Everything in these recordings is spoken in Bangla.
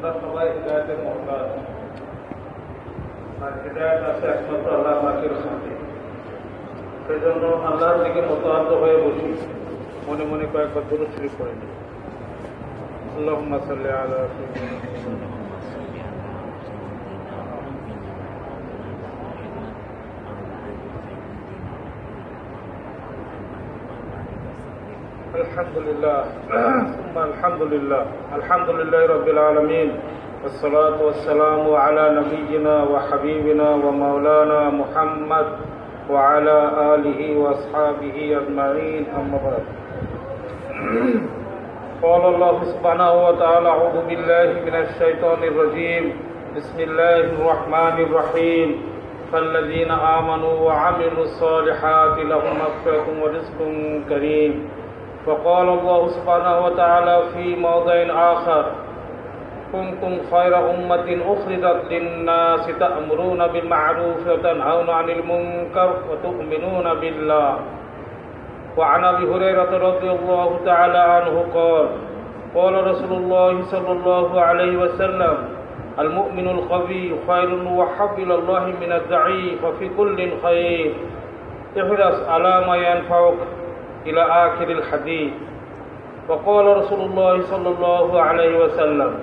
আমরা সবাই হিদায়াতের মহতাজ, আর হিদায়াত আছে একমাত্র আল্লাহ পাকের সাথে। সেই জন্য আল্লাহর দিকে মতোয়াজ্জ হয়ে বসি, মনে মনে কয়েকবার দুরূদ শরীফ পড়ে নিই। আল্লাহুম্মা সাল্লি আলা সাইয়্যিদিনা আলহামদুলিল্লাহ আলহামদুলিল্লাহ আলহামদুলিল্লাহ রাব্বিল আলামিন والصلاة والسلام على نبينا وحبيبنا ومولانا محمد وعلى آله وأصحابه أجمعين أما بعد قال الله سبحانه وتعالى أعوذ بالله من الشيطان الرجيم بسم الله الرحمن الرحيم فالذين آمنوا وعملوا الصالحات لهم مغفرة ورزق كريم وقال الله سبحانه وتعالى في موضع آخر كنتم خير أمة أخرجت للناس تأمرون بالمعروف وتنهون عن المنكر وتؤمنون بالله وعن أبي هريرة رضي الله تعالى عنه قال قال رسول الله صلى الله عليه وسلم المؤمن القوي خير وحب إلى الله من الضعيف وفي كل خير احرص على ما ينفعك إلى آخر الحديث وقال رسول الله صلى الله عليه وسلم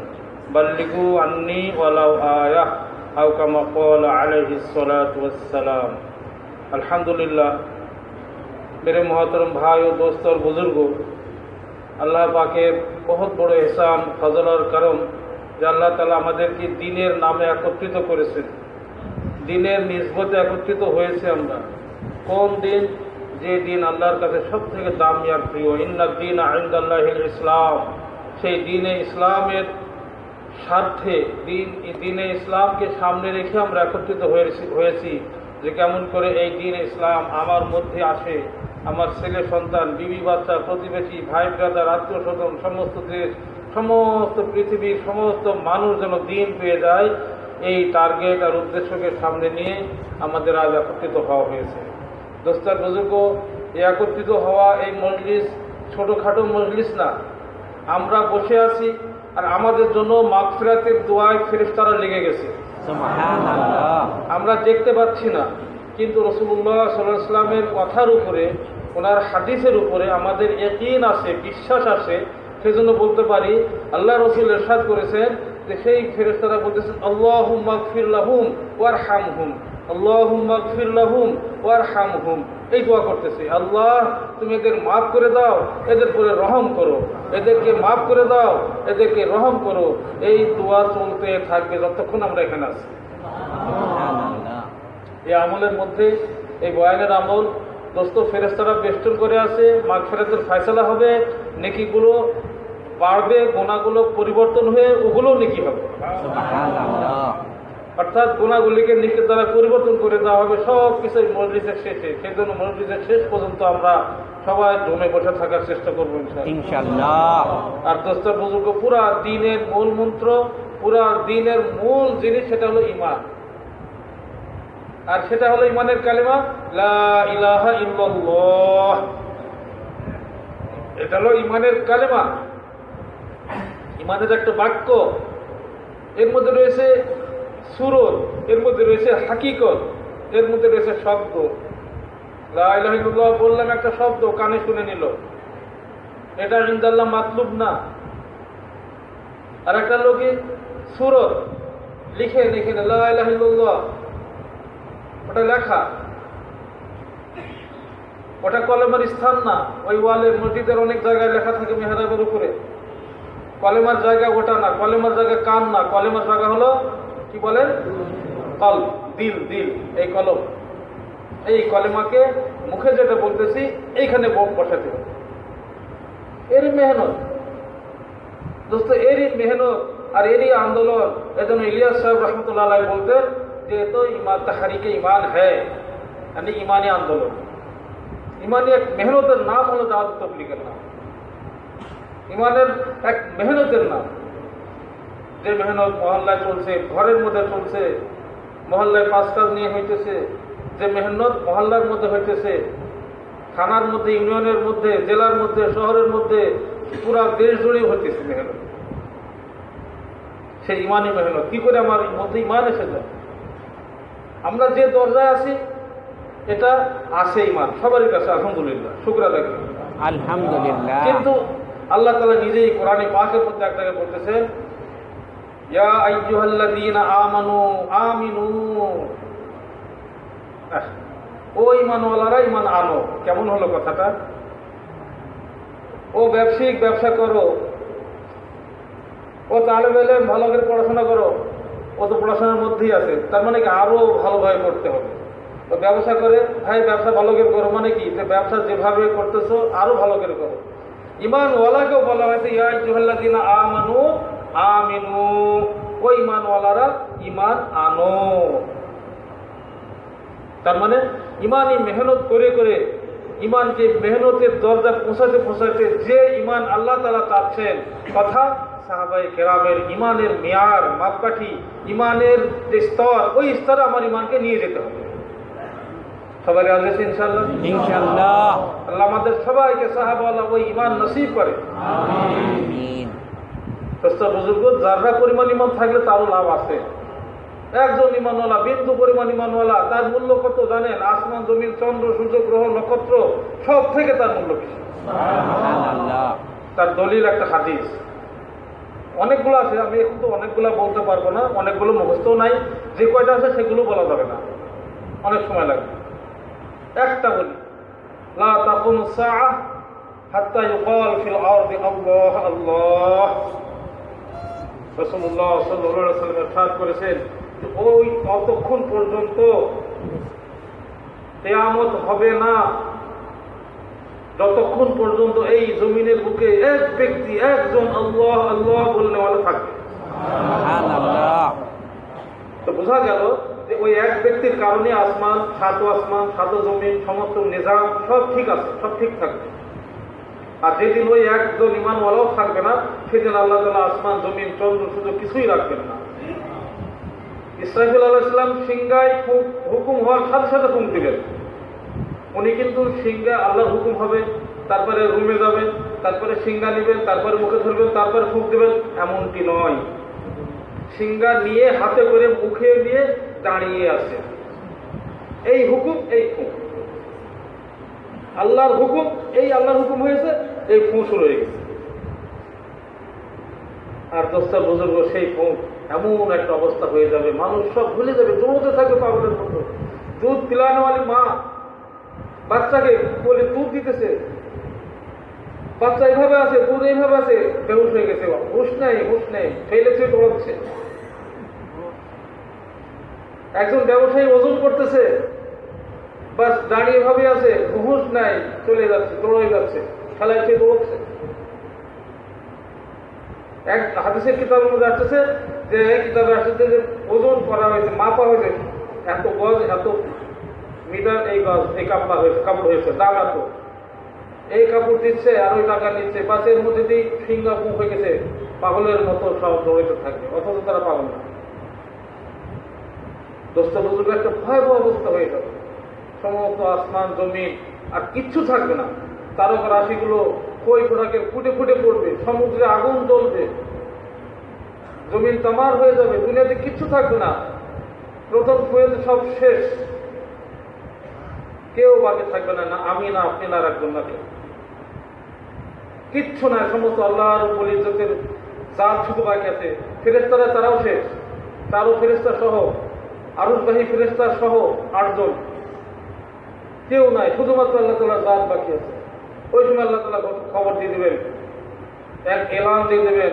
بلغوا عني ولو آية أو كما قال عليه الصلاة والسلام الحمدللہ मेरे मोहतरम भाई और दोस्त और बुजुर्ग, আল্লাহ পাকের बहुत বড় এহসান, ফজল আর করম যে আল্লাহ তাআলা আমাদেরকে দ্বীনের নামে একত্রিত করেছেন, দ্বীনের নিসবতে একত্রিত হয়েছে। আমরা কোন দিন? যে দিন আল্লাহর কাছে সব থেকে দামি আর প্রিয়, ইন্নাদ দীনা ইনদাল্লাহিল ইসলাম। সেই দ্বীনে ইসলামের স্বার্থে দ্বীনে ইসলামকে সামনে রেখে আমরা একত্রিত হয়েছি যে কেমন করে এই দ্বীন ইসলাম আমার মধ্যে আসে, আমার ছেলে সন্তান, বিবি বাচ্চা, প্রতিবেশী, ভাই ব্রাদার, আত্মীয় স্বজন, সমস্ত দেশ, সমস্ত পৃথিবীর সমস্ত মানুষ যেন দ্বীন পেয়ে যায়, এই টার্গেট আর উদ্দেশ্যকে সামনে নিয়ে আমাদের আজ একত্রিত হওয়া হয়েছে। দোস্তার বুজুর্গ, এই একত্রিত হওয়া এই মজলিস ছোটোখাটো মজলিস না। আমরা বসে আছি আর আমাদের জন্য মাগফিরাতের দোয়ায় ফেরেশতারা লেগে গেছে। আমরা দেখতে পাচ্ছি না, কিন্তু রাসূলুল্লাহ সাল্লাল্লাহু আলাইহি ওয়াসাল্লামের কথার উপরে, ওনার হাদিসের উপরে আমাদের ইয়াকিন আছে, বিশ্বাস আছে। সেজন্য বলতে পারি আল্লাহ রাসূল ইরশাদ করেছেন যে সেই ফেরেশতারা বলতেছেন আল্লাহুম্মা গফির লাহুম ওয়ারহামহুম, আল্লাহুম্মা গফির লাহুম ওয়ারহামহুম। এই দোয়া করতেছে, আল্লাহ তুমি এদের মাফ করে দাও, এদের উপরে রহম করো, এদেরকে মাফ করে দাও, এদেরকে রহম করো। এই দোয়া চলতে থাকবে যতক্ষণ আমরা এখানে আছি। এই আমলের মধ্যে এই বয়ানের আমল দোস্ত, ফেরেশতারা বেষ্টন করে আছে, মাগফিরাতের ফয়সালা হবে, নেকিগুলো বাড়বে, গুনাহগুলো পরিবর্তন হয়ে ওগুলো নেকি হবে। অর্থাৎ গুনাহগুলিকে নেকির দ্বারা পরিবর্তন করে দেওয়া হবে সব কিছু মজলিসের শেষে। সেই জন্য মজলিসের শেষ পর্যন্ত আমরা সবাই জমে বসে থাকার চেষ্টা করবো ইনশাআল্লাহ। আর দোস্ত বুজুর্গ, পুরা দ্বীনের মূল মন্ত্র, পুরা দ্বীনের মূল জিনিস সেটা হলো ঈমান। আর সেটা হলো ঈমানের কালিমা লা ইলাহা ইল্লাল্লাহ। এটা হলো ঈমানের কালিমা, ঈমানের একটা বাক্য। এর মধ্যে রয়েছে সুরত, এর মধ্যে রয়েছে হাকিকত, এর মধ্যে রয়েছে শব্দ। লা ইলাহা ইল্লাল্লাহ বললাম, একটা শব্দ কানে শুনে নিল, এটা ইনদাল্লাহ মাতলুব না। আর একটা লোকে সুরত লিখে লিখে লা ইলাহা ইল্লাল্লাহ, ওটা লেখা, ওটা কলমের স্থান না। ওই ওয়ালে মসজিদের অনেক জায়গায় লেখা থাকে মেহরাবের উপরে, কলেমার জায়গা ওটা না, কলেমার জায়গা কান না, কলেমার জায়গা হলো কি বলেন কলব, দিল। দিল এই কলম, এই কলেমাকে মুখে যেটা বলতেছি এইখানে বসাতে হবে। এরই মেহনত দোস্ত, এরই মেহনত আর এরই আন্দোলন। এজন্য ইলিয়াস সাহেব রহমতুল্লাহ আলাইহি বলতেন যে তো ইমান তাহরিকে ইমান হ্যায়, মানে ইমানি আন্দোলন। ইমানি এক মেহনতের নাম হলো দাওয়াত তাবলীগের নাম, ইমানের এক মেহনতের নাম। যে মেহনত মহল্লায় চলছে, ঘরের মধ্যে চলছে, মহল্লায় পাঁচ কাজ নিয়ে হইতেছে, যে মেহনত মহল্লার মধ্যে হইতেছে, থানার মধ্যে, ইউনিয়নের মধ্যে, জেলার মধ্যে, শহরের মধ্যে, পুরা দেশ জুড়েই হইতেছে মেহনত। সেই ইমানই মেহনত। কি করে আমার মধ্যে ইমান এসে যায়? আমরা যে দরজায় আছি এটা আছে ইমান সবারই কাছে, আলহামদুলিল্লাহ, শুকর আদায় করি আলহামদুলিল্লাহ। কিন্তু আল্লাহ তাআলা নিজেই কোরআনে পাকের মধ্যে এক জায়গায় বলতেছেন, ইয়া আইয়ুহাল্লাযীনা আমানু আমিনু, ও ইমানওয়ালারা ইমান আনো। কেমন হলো কথাটা? ও ব্যবসায়িক ব্যবসা করো, ও তালেব ইলম ভালো করে পড়াশোনা করো, ও তো পড়াশোনার মধ্যেই আছে, তার মানে কি আরো ভালোভাবে করতে হবে। তো ব্যবসা করে ভাই ব্যবসা ভালো করে করো, মানে কি যে ব্যবসা যেভাবে করতেছো আরো ভালো করে করো। ইমানওয়ালাকেও বলা হয়েছে ইয়া আইয়ুহাল্লাযীনা আমানু আমিনু, ও ইমানওয়ালারা ইমান আনো। তার মানে ইমানই মেহনত করে করে ইমানকে মেহনতের দরজা পৌঁছাতে পৌঁছাতে যে ইমান আল্লাহ তাআলা চাচ্ছেন, কথা সাহাবায়ে কেরামের ইমানের মেয়ার মাপকাঠি, ইমানের যে স্তর, ওই স্তরে আমার ইমানকে নিয়ে যেতে হবে। সবাই রাজি আছেন ইনশাআল্লাহ? ইনশাআল্লাহ। আল্লাহ আমাদের সবাইকে সাহাবাওয়ালা ওই ইমান নসিব করে। আমিন। প্রস্তাব বুজুর্গ, যারা পরিমাণ ইমান থাকলে তারও লাভ আছে। একজন ইমানওয়ালা, বিন্দু পরিমাণ ইমানওয়ালা, তার মূল্য কত জানেন? আসমান জমিন চন্দ্র সূর্য গ্রহ নক্ষত্র সব থেকে তার মূল্য বেশি। সুবহানাল্লাহ। তার দলিল একটা হাদিস, অনেকগুলো আছে, আমি এখন তো অনেকগুলো বলতে পারবো না, অনেকগুলো মুখস্থ নাই, যে কয়টা আছে সেগুলো বলা যাবে না, অনেক সময় লাগবে। একটা বলি, লা তাকুমুস সাআহ হাত্তা ইউকাল ফিল আরদি আল্লাহ আল্লাহ। রাসূলুল্লাহ সাল্লাল্লাহু আলাইহি ওয়াসাল্লাম ইরশাদ করেছেন, ওই ততক্ষণ পর্যন্ত কিয়ামত হবে না যতক্ষণ পর্যন্ত এই জমিনের বুকে এক ব্যক্তি, একজন আল্লাহ আল্লাহ বলনেওয়ালা থাকবে। সুবহানাল্লাহ। তো বোঝা গেল যে ওই এক ব্যক্তির কারণে আসমান, সাত জমিন, সমস্ত নিজাম সব ঠিক আছে, সব ঠিক থাকবে। আর যেদিন ওই একজন ইমানওয়ালাও থাকবে না, সেদিন আল্লাহ তাআলা আসমান জমিন চন্দ্র সূর্য কিছুই রাখবেন না। ইসরাফিল আলাইহিস সালাম সিংহায় হুকুম হওয়ার সাথে সাথে ফুঁক দিবেন। উনি কিন্তু সিংহা আল্লাহর হুকুম হবে, তারপরে রুমে যাবেন, তারপরে সিংহা নিবেন, তারপরে মুখে ধরবেন, তারপরে ফুঁক দিবেন, এমনটি নয়। সিংহা নিয়ে হাতে করে মুখে নিয়ে দাঁড়িয়ে আছে, এই হুকুম, এই ফুঁক, আল্লাহর হুকুম, এই আল্লাহর হুকুম হয়েছে, এই ফুঁ শুরু হয়ে গেছে। আর দোস্ত বুজুর্গ, সেই ফুঁক এমন একটা অবস্থা হয়ে যাবে, মানুষ সব ভুলে যাবে, দৌড়তে থাকবে পাগলের মতো। দুধ পিলানোয়ালি মা বাচ্চাকে বলে দুধ দিতেছে, বাচ্চা এইভাবে আছে, দুধ এইভাবে আছে, বেহুশ হয়ে গেছে, হুশ নেই, ফেলেছে, দৌড়াচ্ছে। একজন ব্যবসায়ী ওজন করতেছে, বাস দাঁড়িয়ে ভাবে আছে, হুশ নাই, চলে যাচ্ছে, দৌড়ে যাচ্ছে, খেলায় দৌড়চ্ছে। এক হাদিসের কিতাবের মধ্যে আসতেছে যে, কিতাবে আসতেছে যে ওজন করা হয়েছে, মাপা হয়েছে, এত গজ, এত মিটার, এই গজ, এই কাপড় হয়েছে, দাম এত, এই কাপড় দিচ্ছে আর ওই টাকা নিচ্ছে, বাসের মধ্যে দিয়ে ফিঙ্গা মুখ হয়ে গেছে, পাগলের মতো সব দৌড়াতে থাকবে, অথচ তারা পাগল না। দোস্ত বুজুর্গ, একটা ভয়াবহ অবস্থা হয়ে যাবে, সমস্ত আসমান জমিন আর কিচ্ছু থাকবে না, তারকা রাশিগুলো কই পোড়াকে ফুটে ফুটে পড়বে, সমুদ্রে আগুন জ্বলবে, জমিন তামার হয়ে যাবে, দুনিয়াতে কিচ্ছু থাকবে না, প্রথম ফুয়েতে সব শেষ, কেউ বাকি থাকবে না, না আমি, না আপনি, না রাখবেন না কেউ, কিচ্ছু নাই, সমস্ত আল্লাহর বলি ইজ্জতের জাত শুধু বাকি আছে। ফেরেশতারা তারাও শেষ, তারও ফেরেশতা সহ, আরশবাহী ফেরেশতা সহ 8 জন, কেউ নাই, শুধুমাত্র আল্লাহ তাআলার জাত বাকি আছে। ওই সময় আল্লাহ তাআলা খবর দিয়ে দেবেন, এক এলান দিয়ে দেবেন,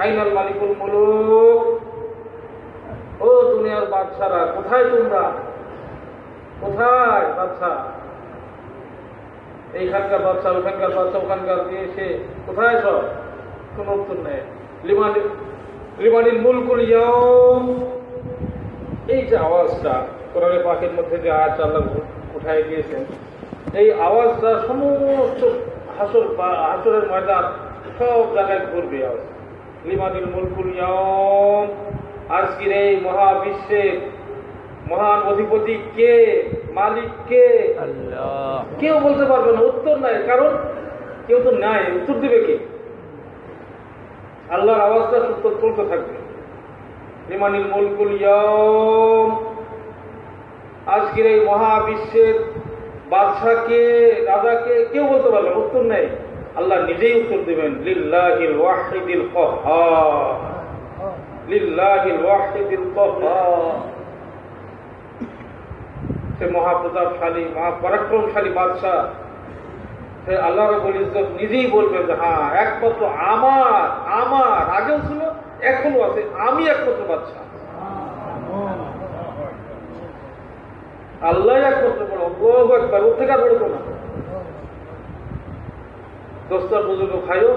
আইনাল মালিকুল মুলুক, ও দুনিয়ার বাদশারা, কোথায় তোমরা, কোথায় বাদশা, এইখানকার বাদশা, ওখানকার বাদশা, ওখানকার দিয়ে সে কোথায়, সব কোন উত্তর নেই। লিমানিল মুলকুল ইয়াউম, এই যে আওয়াজটা কোরআনে পাকের মধ্যে যে আয়াত আল্লাহ উঠায় দিয়েছেন, এই আওয়াজটা সমস্ত হাসরের ময়দান সব জায়গায় ঘুরবে। আওয়াজ লিমানিল মুলকুল ইয়াউম, আজকের এই মহাবিশ্বের মহান অধিপতি কে, মালিক কে, আল্লাহ। কেউ বলতে পারবে না, উত্তর নাই, কারণ কেউ তো নাই, উত্তর দিবে কে? আল্লাহর আওয়াজটা চলতে থাকবে। লিমানিল মুলকুল ইয়াউম। আজকের এই মহাবিশ্বের বাদশাকে, রাজাকে কেউ বলতে পারবে না, উত্তর নেই। আল্লাহ নিজেই উত্তর দিবেন, লিল্লাহিল ওয়াহিদিল কাহ্হার, লিল্লাহিল ওয়াহিদিল কাহ্হার। সে মহাপ্রতাপশালী, মহাপরাক্রমশালী বাদশা, সে আল্লাহ রাব্বুল ইজ্জত নিজেই বলবেন যে হ্যাঁ একমাত্র আমার, আমার আগেও ছিল এখনো আছে, আমি একমাত্র বাদশা। আল্লাহ একমাত্র বড়, আল্লাহু আকবার, ওর থেকে আর বড় তো না। দোস্তার বুজুর্গ ভাইও,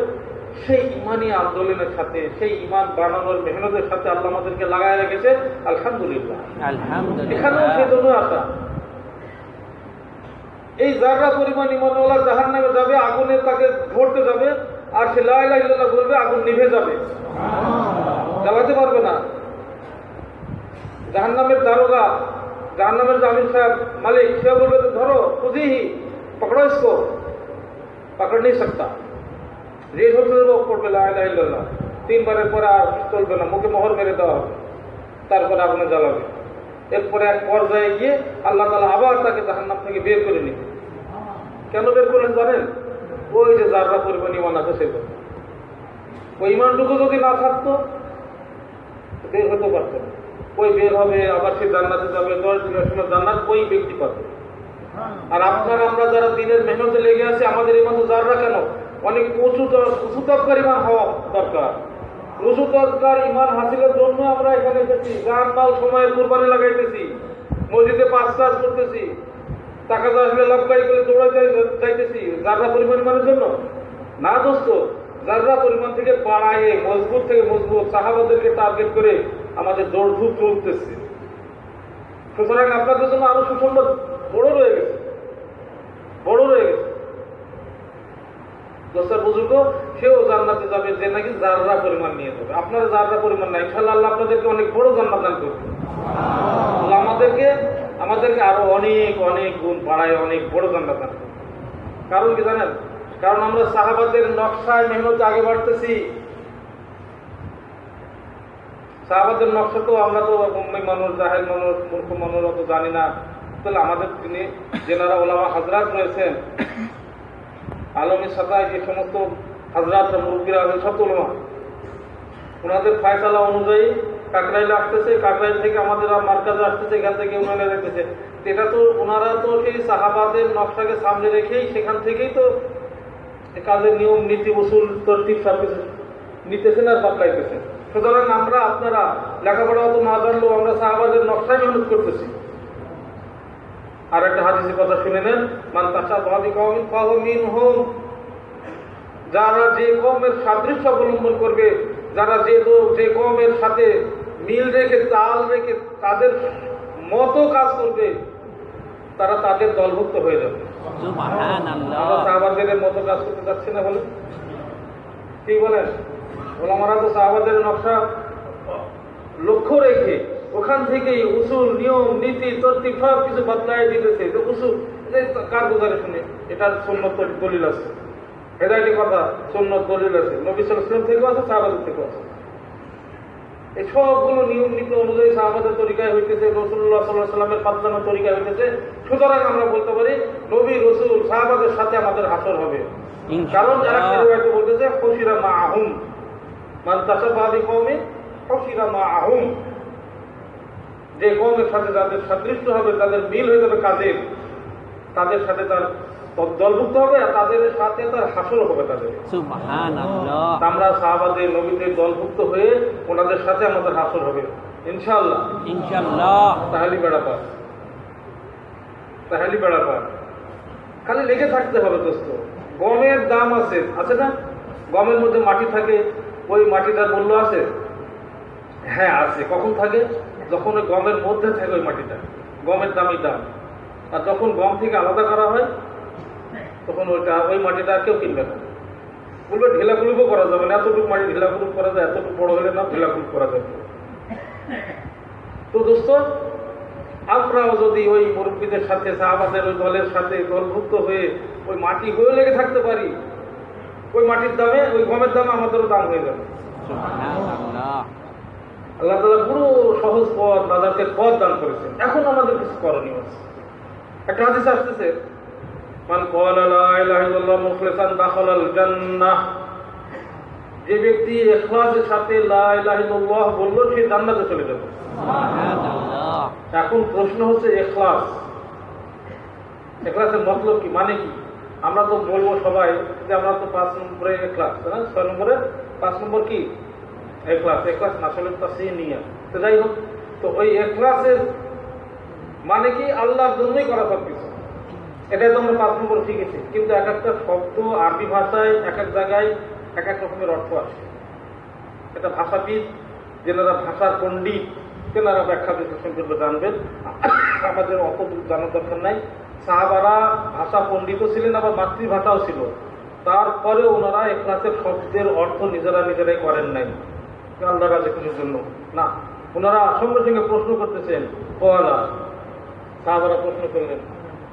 সেই ইমানি আন্দোলনের সাথে, সেই ইমান বানানোর মেহনতের সাথে আল্লাহ আমাদেরকে লাগায় রেখেছে। আলহামদুলিল্লাহ, এখানেও সেজন্য আসা। এই যারা পরিমাণ ইমানওয়ালা জাহান্নামে যাবে, আগুনে তাকে ধরতে যাবে, আর সে লা ইলাহা ইল্লাল্লাহ বলবে, আগুন নিভে যাবে, জ্বালাতে পারবে না। জাহান্নামের দারোগা, জাহান্নামের জামিন সাহেব, মালিক, সে বলবে তো ধরো, খুঁজিহি, পকড়ো ইসকো, पकड़ नहीं सकता। रेड होटल পড়বে লা ইলাহা ইল্লাল্লাহ, 3 বারের পরে আর চলবে না, মুখে মোহর মেরে দেওয়া হবে, তারপরে আগুনে জ্বালাবে। এরপরে এক পর্যায়ে গিয়ে আল্লাহ তাআলা আবার তাকে জাহান্নাম থেকে বের করে নিবে। কেন বের করলেন জানেন? ওই যে যারা পরিমাণ ইমান আছে সেটা, ওই ইমানটুকু যদি না থাকতো বের হতে পারতো না। ওই বের হবে, আবার সে জান্নাতে যাবে, 10 দিনের সময় জান্নাত ওই ব্যক্তি পাবে। আর আপনারা আমরা যারা দিনের মেহনতে লেগে আছে, আমাদের এই মতো যাররা কেন অনেক উঁচু তরকার ইমান হওয়া দরকার। উঁচু তরকার ইমান হাসিলের জন্য আমরা এখানে এসেছি, গান মাল সময়ের কুরবানি লাগাইতেছি, মসজিদে 5 কাজ করতেছি, টাকা আসলে লব্বাই করে দৌড়াতে চাইতেছি, যাররা পরিমাণ ইমানের জন্য না দোস্ত। যাররা পরিমাণ থেকে বাড়ায়, মজবুত থেকে মজবুত সাহাবাদেরকে টার্গেট করে আমাদের দৌড়ধূপ চলতেছে। সুতরাং আপনাদের জন্য আরো সুসংবাদ বড় রয়ে গেছে, বড় রয়ে গেছে। দোস্তার বুজুর্গ, সেও জান্নাতে যাবে যে নাকি যাররা পরিমাণ নিয়ে যাবে। আপনারা যাররা পরিমাণ না, ইনশাআল্লাহ আল্লাহ আপনাদেরকে অনেক বড় জান্নাত দান করবে। আমাদেরকে আরো অনেক অনেক গুণ বাড়ায়, অনেক বড় জান্নাত দান করবে। কারণ কি জানেন? কারণ আমরা সাহাবাদের নকশায় মেহনতে আগে বাড়তেছি। সাহাবাদের নকশা তো আমরা তো মানুষ, জাহেল মানুষ, মূর্খ মানুষ, অত জানি না। তাহলে আমাদের তিনি যেনারা ওলামা হাজরাত রয়েছেন, আলমী সাদা, যে সমস্ত হাজরাতরা, মুরব্বীরা আছেন, সব ওলামা, ওনাদের ফায়সালা অনুযায়ী কাকরাইলে আসতেছে, কাকরাইল থেকে আমাদের মার্কাজে আসতেছে, এখান থেকে উনারা রেখেছে। এটা তো ওনারা তো সেই সাহাবাদের নকশাকে সামনে রেখেই সেখান থেকেই তো কাজের নিয়ম নীতি উসুল তরতিব সবকিছু নিতেছেন আর বাতলাইতেছেন। সুতরাং আমরা, আপনারা লেখাপড়া অত না জানলেও আমরা সাহাবাদের নকশায় মেহনত করতেছি। আর একটা হাদিসের কথা শুনে নেন, মান তাশাব্বাহা বিকওমিন ফাহুয়া মিনহুম। যারা যে কওমের সাদৃশ্য অবলম্বন করবে, যারা যে কওমের সাথে মিল রেখে, তাল রেখে তাদের মতো কাজ করবে, তারা তাদের দলভুক্ত হয়ে যাবে। সুবহানাল্লাহ। আমরা সাহাবাদের মতো কাজ করতে যাচ্ছি না বলে, কি বলেন? ওলামারা তো সাহাবাদের নকশা লক্ষ্য রেখে ওখান থেকেই উসুল, নিয়ম, নীতি, তরতিব সব কিছু বদলায় দিতেছে। যে উসুল কার গোজারে শুনে, এটা সুন্নত দলিল আছে, হেদায়েতের কথা সুন্নত দলিল আছে, নবী সাল্লাল্লাহু আলাইহি ওয়াসাল্লাম থেকেও আছে, সাহাবাদের থেকেও আছে। এই সবগুলো নিয়ম নীতি অনুযায়ী সাহাবাদের তরিকায় হইতেছে, রাসূলুল্লাহ সাল্লাল্লাহু আলাইহি ওয়াসাল্লামের পাঁচজনের তরিকায় হইতেছে। সুতরাং আমরা বলতে পারি নবী, রাসূল, সাহাবাদের সাথে আমাদের হাসর হবে। কারণ যারা কেউ বলতেছে খুশিরা মাআহুম, মান তাশাব্বাহা বিকওমিন খুশিরা মাআহুম। যে কওমের সাথে যাদের সাদৃশ্য হবে, তাদের মিল হয়ে যাবে কাজের, তাদের সাথে তার দলভুক্ত হবে, আর তাদের সাথে তার হাসর হবে। তাদের সুবহানাল্লাহ, আমরা সাহাবাদের, নবীদের দলভুক্ত হয়ে ওনাদের সাথে আমাদের হাসর হবে ইনশাআল্লাহ, ইনশাআল্লাহ। তাহলে বেড়া পার, তাহলে বেড়া পার। খালি লেগে থাকতে হবে দোস্ত। গমের দাম আছে, আছে না? গমের মধ্যে মাটি থাকে, ওই মাটিটার মূল্য আছে? হ্যাঁ আছে। কখন থাকে? যখন ওই গমের মধ্যে থাকে ওই মাটিটা, গমের দামই দাম। আর যখন গম থেকে আলাদা করা হয়, তখন ওই মাটিটা কেউ কিনবে না, বলবে ঢেলাকুলুপও করা যাবে না, এতটুকু মাটি ঢেলাকুলুপ করা যায়, এতটুকু বড় হলে না ঢেলাকুলুপ করা যাবে। তো দোস্ত, আমরাও যদি ওই মুরব্বীদের সাথে, সাহাবাদের ওই দলের সাথে দলভুক্ত হয়ে ওই মাটি হয়ে লেগে থাকতে পারি, ওই মাটির দামে, ওই গমের দামে আমাদেরও দাম হয়ে যাবে। আল্লাহ তাআলা পুরো সহজ পথ, নাজাতের পথ দান করেছেন। এখন আমাদের কিছু করণীয় আছে। একটা হাদিস আসতেছে, মান ক্বালা লা ইলাহা ইল্লাল্লাহ মুখলিসান দাখালাল জান্নাহ, যে ব্যক্তি ইখলাসের সাথে লা ইলাহা ইল্লাল্লাহ বলল, সে জান্নাতে চলে যাবে। সুবহানাল্লাহ। এখন প্রশ্ন হচ্ছে ইখলাস, ইখলাসের মতলব কি, মানে কি? আমরা তো বলবো সবাই যে আমরা তো 5 নম্বরে ইখলাস, তাই না? 6 নম্বরে 5 নম্বর কি ইখলাস। ইখলাস না আসলে তাসিন নিয়া। তো যাই হোক, তো ওই ইখলাসের মানে কি আল্লাহর জন্যই করা সবকিছু, এটাই তো আমরা 5 নম্বর শিখেছি। কিন্তু এক একটা শব্দ আরবি ভাষায় এক এক জায়গায় এক এক রকমের অর্থ আসে। এটা ভাষাবিদ, যেনারা ভাষার পণ্ডিত, তেনারা ব্যাখ্যা বিশ্লেষণ করবে, জানবেন। আমাদের অত জানার দরকার নাই। সাহাবারা ভাষা পণ্ডিতও ছিলেন, আবার মাতৃভাষাও ছিল, তারপরে ওনারা ইখলাসের শব্দের অর্থ নিজেরাই করেন নাই আল্লাহ রাজি খুশির জন্য না। ওনারা সঙ্গে সঙ্গে প্রশ্ন করতেছেন। কওয়ালা, সাহাবারা প্রশ্ন করলেন,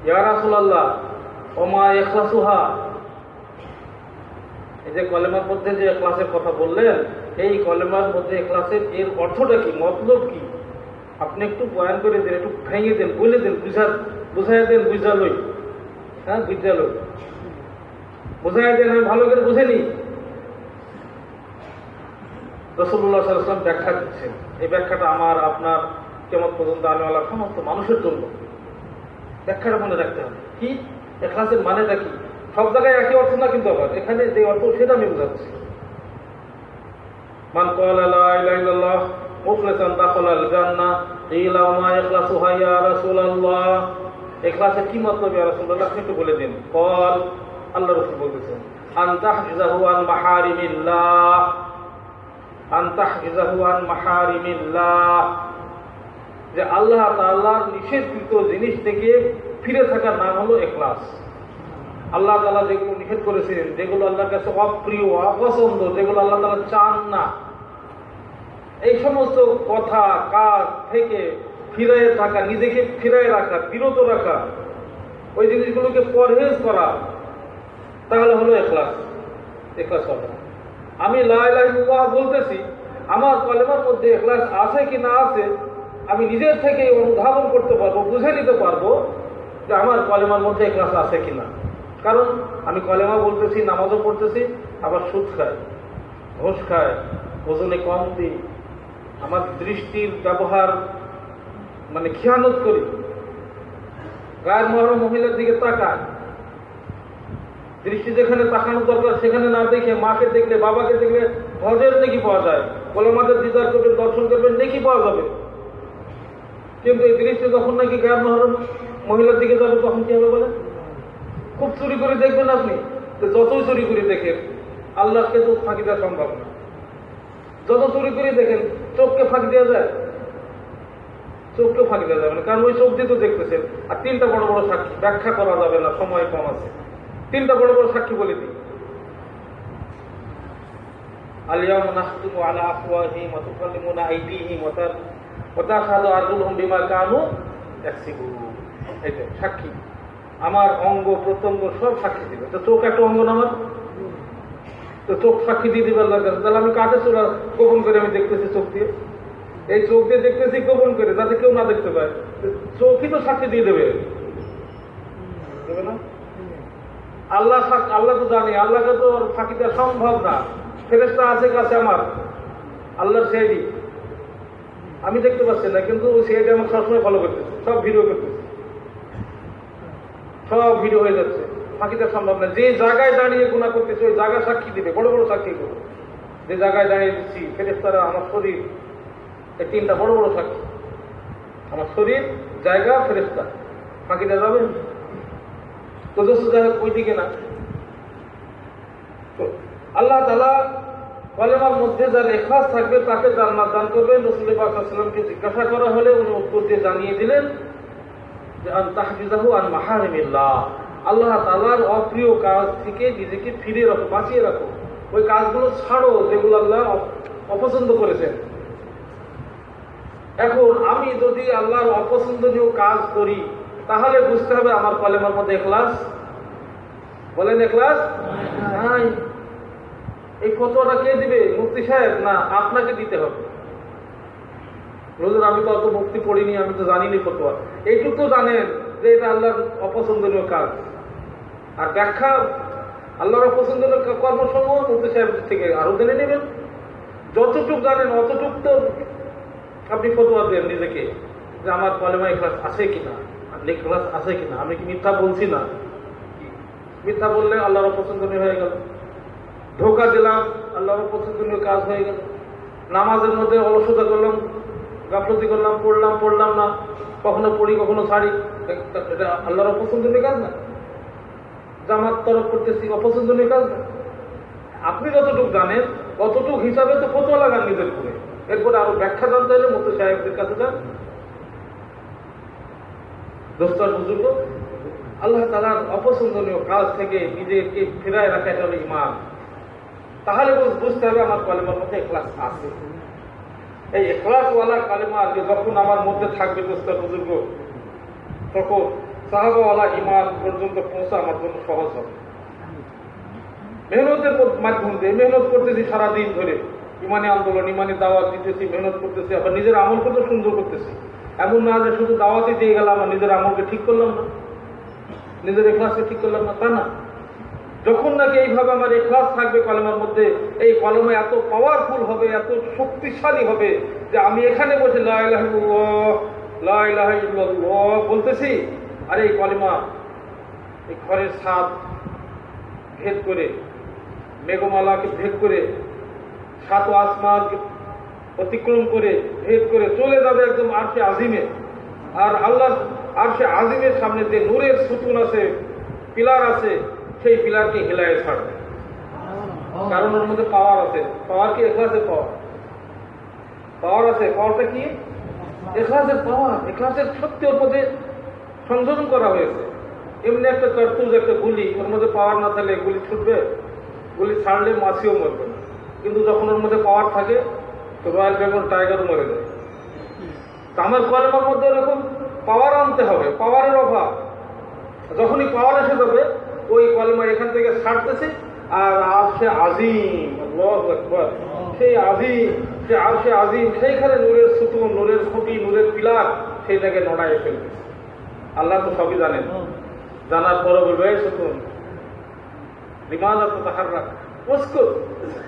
ইয়া রাসূলুল্লাহ ওমা ইখলাসুহা, এই যে কলেমার মধ্যে যে ইখলাসের কথা বললেন, এই কলেমার মধ্যে ইখলাসের এর অর্থটা কি, মতলব কি? আপনি একটু বয়ান করে দেন, একটু ভেঙে দেন, বলে দেন, বুঝাই দেন, বুঝালই, হ্যাঁ বুঝালই, বুঝাই দেন, আমি ভালো করে বুঝে নি। রাসূলুল্লাহ সাল্লাল্লাহু আলাইহি ওয়াসাল্লাম ব্যাখ্যা দিচ্ছেন। এই ব্যাখ্যাটা আমার আপনার কিয়ামত পর্যন্ত আনেওয়ালা সমস্ত মানুষের জন্য। ব্যাখ্যাটা মনে রাখতে হবে কি, ইখলাসের মানেটা কি। সব জায়গায় একই অর্থ না, কিন্তু আবার এখানে যে অর্থ সেটা আমি বোঝাচ্ছি। মান ক্বালা লা ইলাহা ইল্লাল্লাহ মুখলিসান দাখালাল জান্নাহ, কিলা ওয়া ইখলাসুহা ইয়া রাসূলুল্লাহ, ইখলাসের কি মতলব ইয়া রাসূলুল্লাহ, আপনি একটু বলে দিন। ক্বাল, আল্লাহ রাসূল বলতেছেন, আন তাহফিজাহু আন মাহারিমিল্লাহ, আন তাহফিজাহু আন মাহারিমিল্লাহ, যে আল্লাহ তাআলার নিষেধকৃত জিনিস থেকে ফিরে থাকার নাম হলো ইখলাস। আল্লাহ তাআলা যেগুলো নিষেধ করেছেন, যেগুলো আল্লাহর কাছে অপ্রিয়, অপছন্দ, যেগুলো আল্লাহ তাআলা চান না, এই সমস্ত কথা কাজ থেকে ফিরে থাকা, নিজেকে ফিরে রাখা, বিরত রাখা, ওই জিনিসগুলোকে পরহেজ করা, তাহলে হলো ইখলাস। ইখলাস হবে। আমি লা ইলাহা ইল্লাল্লাহ বলতেছি, আমার কলেমার মধ্যে ইখলাস আছে কি না আছে আমি নিজের থেকে অনুধাবন করতে পারবো, বুঝে নিতে পারবো যে আমার কলেমার মধ্যে ইখলাস আছে কিনা। কারণ আমি কলেমা বলতেছি, নামাজও পড়তেছি, আবার সুদ খায়, ঘুষ খায়, ওজনে কম দিই, আমার দৃষ্টির ব্যবহার মানে খেয়ানত করি, গায়ের মহরম মহিলার দিকে তাকায়, দৃষ্টি যেখানে তাকানো দরকার সেখানে না দেখে মাকে দেখলে, বাবাকে দেখলে হজের নেকি পাওয়া যায়, গোলামাদের দিদার করবেন, দর্শন করবেন, নেকি পাওয়া যাবে। কিন্তু এই দৃষ্টি যখন নাকি গায়ের মহরম মহিলার দিকে যাবে, তখন কি হবে বলে? খুব চুরি করে দেখবেন আপনি, তো যতই চুরি করে দেখেন আল্লাহকে তো ফাঁকি দেওয়া সম্ভব না। যত চুরি করে দেখেন, চোখকে ফাঁকি দেওয়া যায়? চোখকে ফাঁকি দেওয়া যাবে না, কারণ ওই চোখ দিয়ে তো দেখতেছেন। আর 3টা বড় বড় সাক্ষী, ব্যাখ্যা করা যাবে না, সময় কম আছে। 3টা বড় বড় সাক্ষী বলে দিই। আল-ইয়াওমা নাখতিমু আলা আফওয়াহিহিম ওয়া তুকাল্লিমুনা আইদিহিম ওয়া তাশহাদু আরজুলুহুম বিমা কানু ইয়াকসিবুন। এটা সাক্ষী, আমার অঙ্গ প্রত্যঙ্গ সব সাক্ষী দিবে। তো চোখ একটা অঙ্গ না আমার, তো চোখ সাক্ষী দিয়ে দিবে আল্লাহর কাছে। তাহলে আমি কাকে চোরা গোপন করে আমি দেখতেছি চোখ দিয়ে, এই চোখ দিয়ে দেখতেছি গোপন করে, যাতে কেউ না দেখতে পায়। চোখই তো সাক্ষী দিয়ে দেবে, দেবে না? আল্লাহ তো জানি, আল্লাহকে তো ফাঁকি দেওয়া সম্ভব না। ফেরেশতা আছে কাছে আমার, আল্লাহর সিআইডি, আমি দেখতে পাচ্ছি না, কিন্তু ওই সিআইডি আমার সবসময় ফলো করতেছে, সব ভিডিও করতেছে, সব ভিডিও হয়ে যাচ্ছে। ফাঁকি দেওয়া সম্ভব না। যে জায়গায় দাঁড়িয়ে গুনাহ করতেছে ওই জায়গা সাক্ষী দিবে, বড় বড় সাক্ষী করবে। যে জায়গায় দাঁড়িয়ে দিচ্ছি, ফেরেশতারা, আমার শরীর, এই 3টা বড় বড় সাক্ষী। আমার শরীর, জায়গা, ফেরেশতা, ফাঁকি দেওয়া যাবে? তো দোস্ত যাই হোক, ওই দিকে না। তো আল্লাহ তাআলা কলেমার মধ্যে যার ইখলাস থাকবে তাকে জান্নাত দান করবেন। রাসূল পাক সাল্লাল্লাহু আলাইহি ওয়াসাল্লামকে জিজ্ঞাসা করা হলে উনি উত্তর দিয়ে জানিয়ে দিলেন যে আন তাহফিজাহু আন মাহারিমিল্লাহ, আল্লাহ তাআলার অপ্রিয় কাজ থেকে নিজেকে ফিরে রাখো, বাঁচিয়ে রাখো। ওই কাজগুলো ছাড়ো যেগুলো আল্লাহ অপছন্দ করেছেন। এখন আমি যদি আল্লাহর অপছন্দনীয় কাজ করি, তাহলে বুঝতে হবে আমার কলেমার মধ্যে ইখলাস। বলেন ইখলাস নাই। এই ফতোয়াটা কে দিবে? মুফতি সাহেব? না, আপনাকে দিতে হবে। হুজুর আমি তো অত মুক্তি পড়িনি, আমি তো জানিনি ফতোয়া। এইটুকু তো জানেন যে এটা আল্লাহর অপছন্দনীয় কাজ। আর ব্যাখ্যা আল্লাহর অপছন্দনীয় কর্মসমূহ মুফতি সাহেব থেকে আরো জেনে নেবেন। যতটুক জানেন অতটুক তো আপনি ফতোয়া দেন নিজেকে, যে আমার কলেমা ইখলাস আছে কিনা, ইখলাস আছে কিনা, আমি কি মিথ্যা বলছি না। মিথ্যা বললে আল্লাহর অপছন্দনীয় হয়ে গেল, ধোঁকা দিলাম আল্লাহর অপছন্দনীয় কাজ হয়ে গেল, নামাজের মধ্যে অলসতা করলাম, গাফলতি করলাম, পড়লাম না, কখনো পড়ি কখনো ছাড়ি, এটা আল্লাহর অপছন্দনীয় কাজ না। জামাত তরফ করতেছি, অপছন্দনীয় কাজ না। আপনি যতটুকু জানেন ততটুকু হিসাবে তো ফতোয়া লাগান নিজের করে। এরপরে আরো ব্যাখ্যা জানতে হলে মুফতি সাহেবদের কাছে যান। দোস্তার বুজুর্গ, আল্লাহ তাআলার অপছন্দনীয় কাজ থেকে নিজেকে ফেরায় রাখা এটা হলো ঈমান। তাহলে বুঝতে হবে আমার কালেমার মধ্যে ইখলাস আছে। এই ইখলাসওয়ালা কালেমা যখন আমার মধ্যে থাকবে দোস্তার বুজুর্গ, তখন সাহাবাওয়ালা ঈমান পর্যন্ত পৌঁছা আমার জন্য সহজ হবে। মেহনতের মাধ্যম দিয়ে মেহনত করতেছি সারাদিন ধরে, ইমানি আন্দোলন, ইমানি দাওয়াত দিতেছি, মেহনত করতেছি, আবার নিজের আমলকে তো সুন্দর করতেছি। এমন না যে শুধু দাওয়াতই দিয়ে গেলাম আর নিজের আমলকে ঠিক করলাম না, নিজের ইখলাসকে ঠিক করলাম না, তা না। যখন নাকি এইভাবে আমার ইখলাস থাকবে কলেমার মধ্যে, এই কলেমা এত পাওয়ারফুল হবে, এত শক্তিশালী হবে যে আমি এখানে বসে লা ইলাহা ইল্লাল্লাহ, লা ইলাহা ইল্লাল্লাহ বলতেছি, আর এই কলেমা এই ঘরের ছাদ ভেদ করে, মেঘমালাকে ভেদ করে, সাত আসমানকে অতিক্রম করে, ভেদ করে চলে যাবে একদম আরশে আজিমে। আর আল্লাহ আরশে আজিমের সামনে যে নূরের সুতুন আছে, পিলার আছে, সেই পিলারকে হিলায় ছাড়বে। কারণ ওর মধ্যে পাওয়ার আছে। পাওয়ার কি? ইখলাসের পাওয়ার। পাওয়ার আছে। পাওয়ারটা কি? ইখলাসের পাওয়ার। ইখলাসের শক্তি ওর মধ্যে সংযোজন করা হয়েছে। এমনি একটা কার্তুজ, একটা গুলি, ওর মধ্যে পাওয়ার না থাকলে গুলি ছুটবে? গুলি ছাড়লে মাছিও মরবে না। কিন্তু যখন ওর মধ্যে পাওয়ার থাকে তো রয়্যাল বেঙ্গল টাইগারও মরে যায়। আমার কলেমার মধ্যে এরকম পাওয়ার আনতে হবে, পাওয়ারের অভাব। যখনই পাওয়ার এসে যাবে, ওই কলেমা এখান থেকে ছাড়তেছে, আর আরশে আজিম, আল্লাহু আকবার, সেই আজিম, সে আরশে আজিম, সেইখানে নূরের সুতুন, নূরের খুঁটি, নূরের পিলার, সেইটাকে নড়াইয়ে ফেলতেছে। আল্লাহ তো সবই জানেন, জানার পরে বলবে এই সুতুন লিমাযা তাতাহাররাক, উসকুত,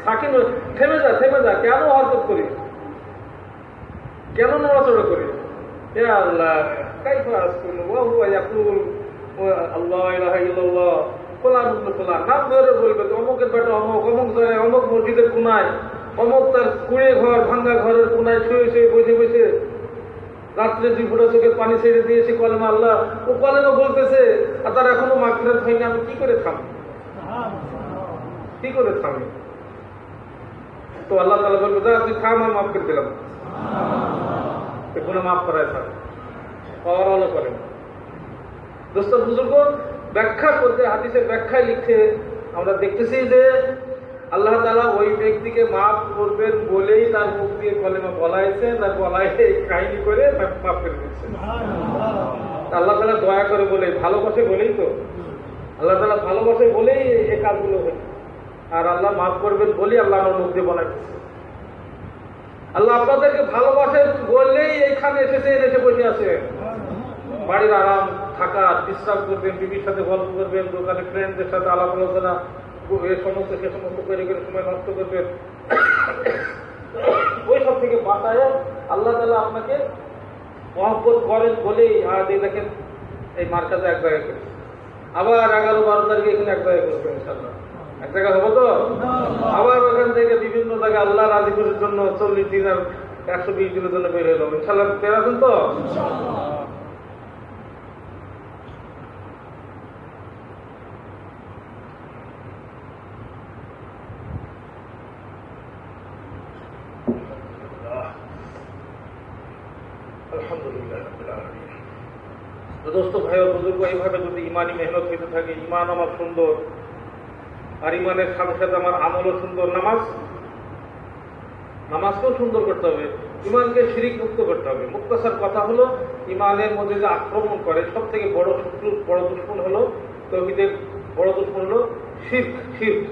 সাকিন, থেমে যা, থেমে যা, কেন হরকত করি, কেন নড়াচড়া করি? ইয়া আল্লাহ কাইফা আসকুনু ওয়া হুয়া ইয়াকুল আল্লাহ ইলাহা ইল্লাল্লাহ, খোলা খোলা নাম ধরে বলবে অমুকের বেটা অমুক, অমুক জায়গায়, অমুক মসজিদের কোনায়, অমুক তার কুড়ে ঘর, ভাঙ্গা ঘরের কোনায় শুয়ে শুয়ে বসে বসে রাত্রে 2 ফোঁটা চোখের পানি ছেড়ে দিয়েছে কলেমা আল্লাহ, ও কলেমা বলতেছে, আর তার এখনো মাগফিরাত হয়নি। আমি কি করে থামি? কি করে থামি? তো আল্লাহ তাআলা বলবে যা তুই থাম, আমি মাফ করে দিলাম। গুনাহ মাফ করায় থাকে, পাওয়ার হলো করেন। দোস্ত বুজুর্গ, ব্যাখ্যা করতে, হাদিসের ব্যাখ্যায় লিখতে আমরা দেখতেছি যে আল্লাহ তাআলা ওই ব্যক্তিকে মাফ করবেন বলেই তার মুখ দিয়ে কলেমা বলাইছে, না বলাই কাহিনী করে মাফ করে দিচ্ছেন। আল্লাহ তাআলা দয়া করে বলে, ভালোবাসে বলেই তো, আল্লাহ তাআলা ভালোবাসে বলেই এই কাজগুলো হয়। আর আল্লাহ মাফ করবেন বলেই আল্লাহ আমার মুখ দিয়ে বলাইতেছে। আল্লাহ আপনাদেরকে ভালোবাসেন বললেই এখানে এসে বসে আছে। বাড়ির আরাম, থাকা, বিশ্রাম করবেন, বিবির সাথে গল্প করবেন, দোকানে ফ্রেন্ডদের সাথে আলাপ আলোচনা, এ সমস্ত সে সমস্ত করে করে সময় নষ্ট করবেন। ওই সব থেকে বাঁচায় আল্লাহ তাআলা আপনাকে মহব্বত করেন বলেই আর দেখেন এই মার্কাজে এক জায়গায় করে, আবার 11-12 তারিখে এখানে এক জায়গায় করবেন ইনশাআল্লাহ। এক জায়গা হবো তো, আবার ওখান থেকে বিভিন্ন জায়গায় আল্লাহ রাজি করার জন্য 40 দিন আর 120 দিনের জন্য বের হয়ে যাবো ইনশাআল্লাহ। বের আছেন তো? আলহামদুলিল্লাহ রাব্বিল আলামিন। তো দোস্ত, ভাই ও বুজুর্গ, এইভাবে যদি ইমানি মেহনত হইতে থাকে, ইমান আমার সুন্দর, আর ইমানের সাথে সাথে আমার আমলও সুন্দর, নামাজকেও সুন্দর করতে হবে, ইমানকে শিরিক মুক্ত করতে হবে। মুক্তাসার কথা হলো, ইমানের মধ্যে যে আক্রমণ করে সব থেকে বড় শত্রু, বড় দুশ্মন হলো, তাওহীদের বড় দুশ্মন হলো শিরক।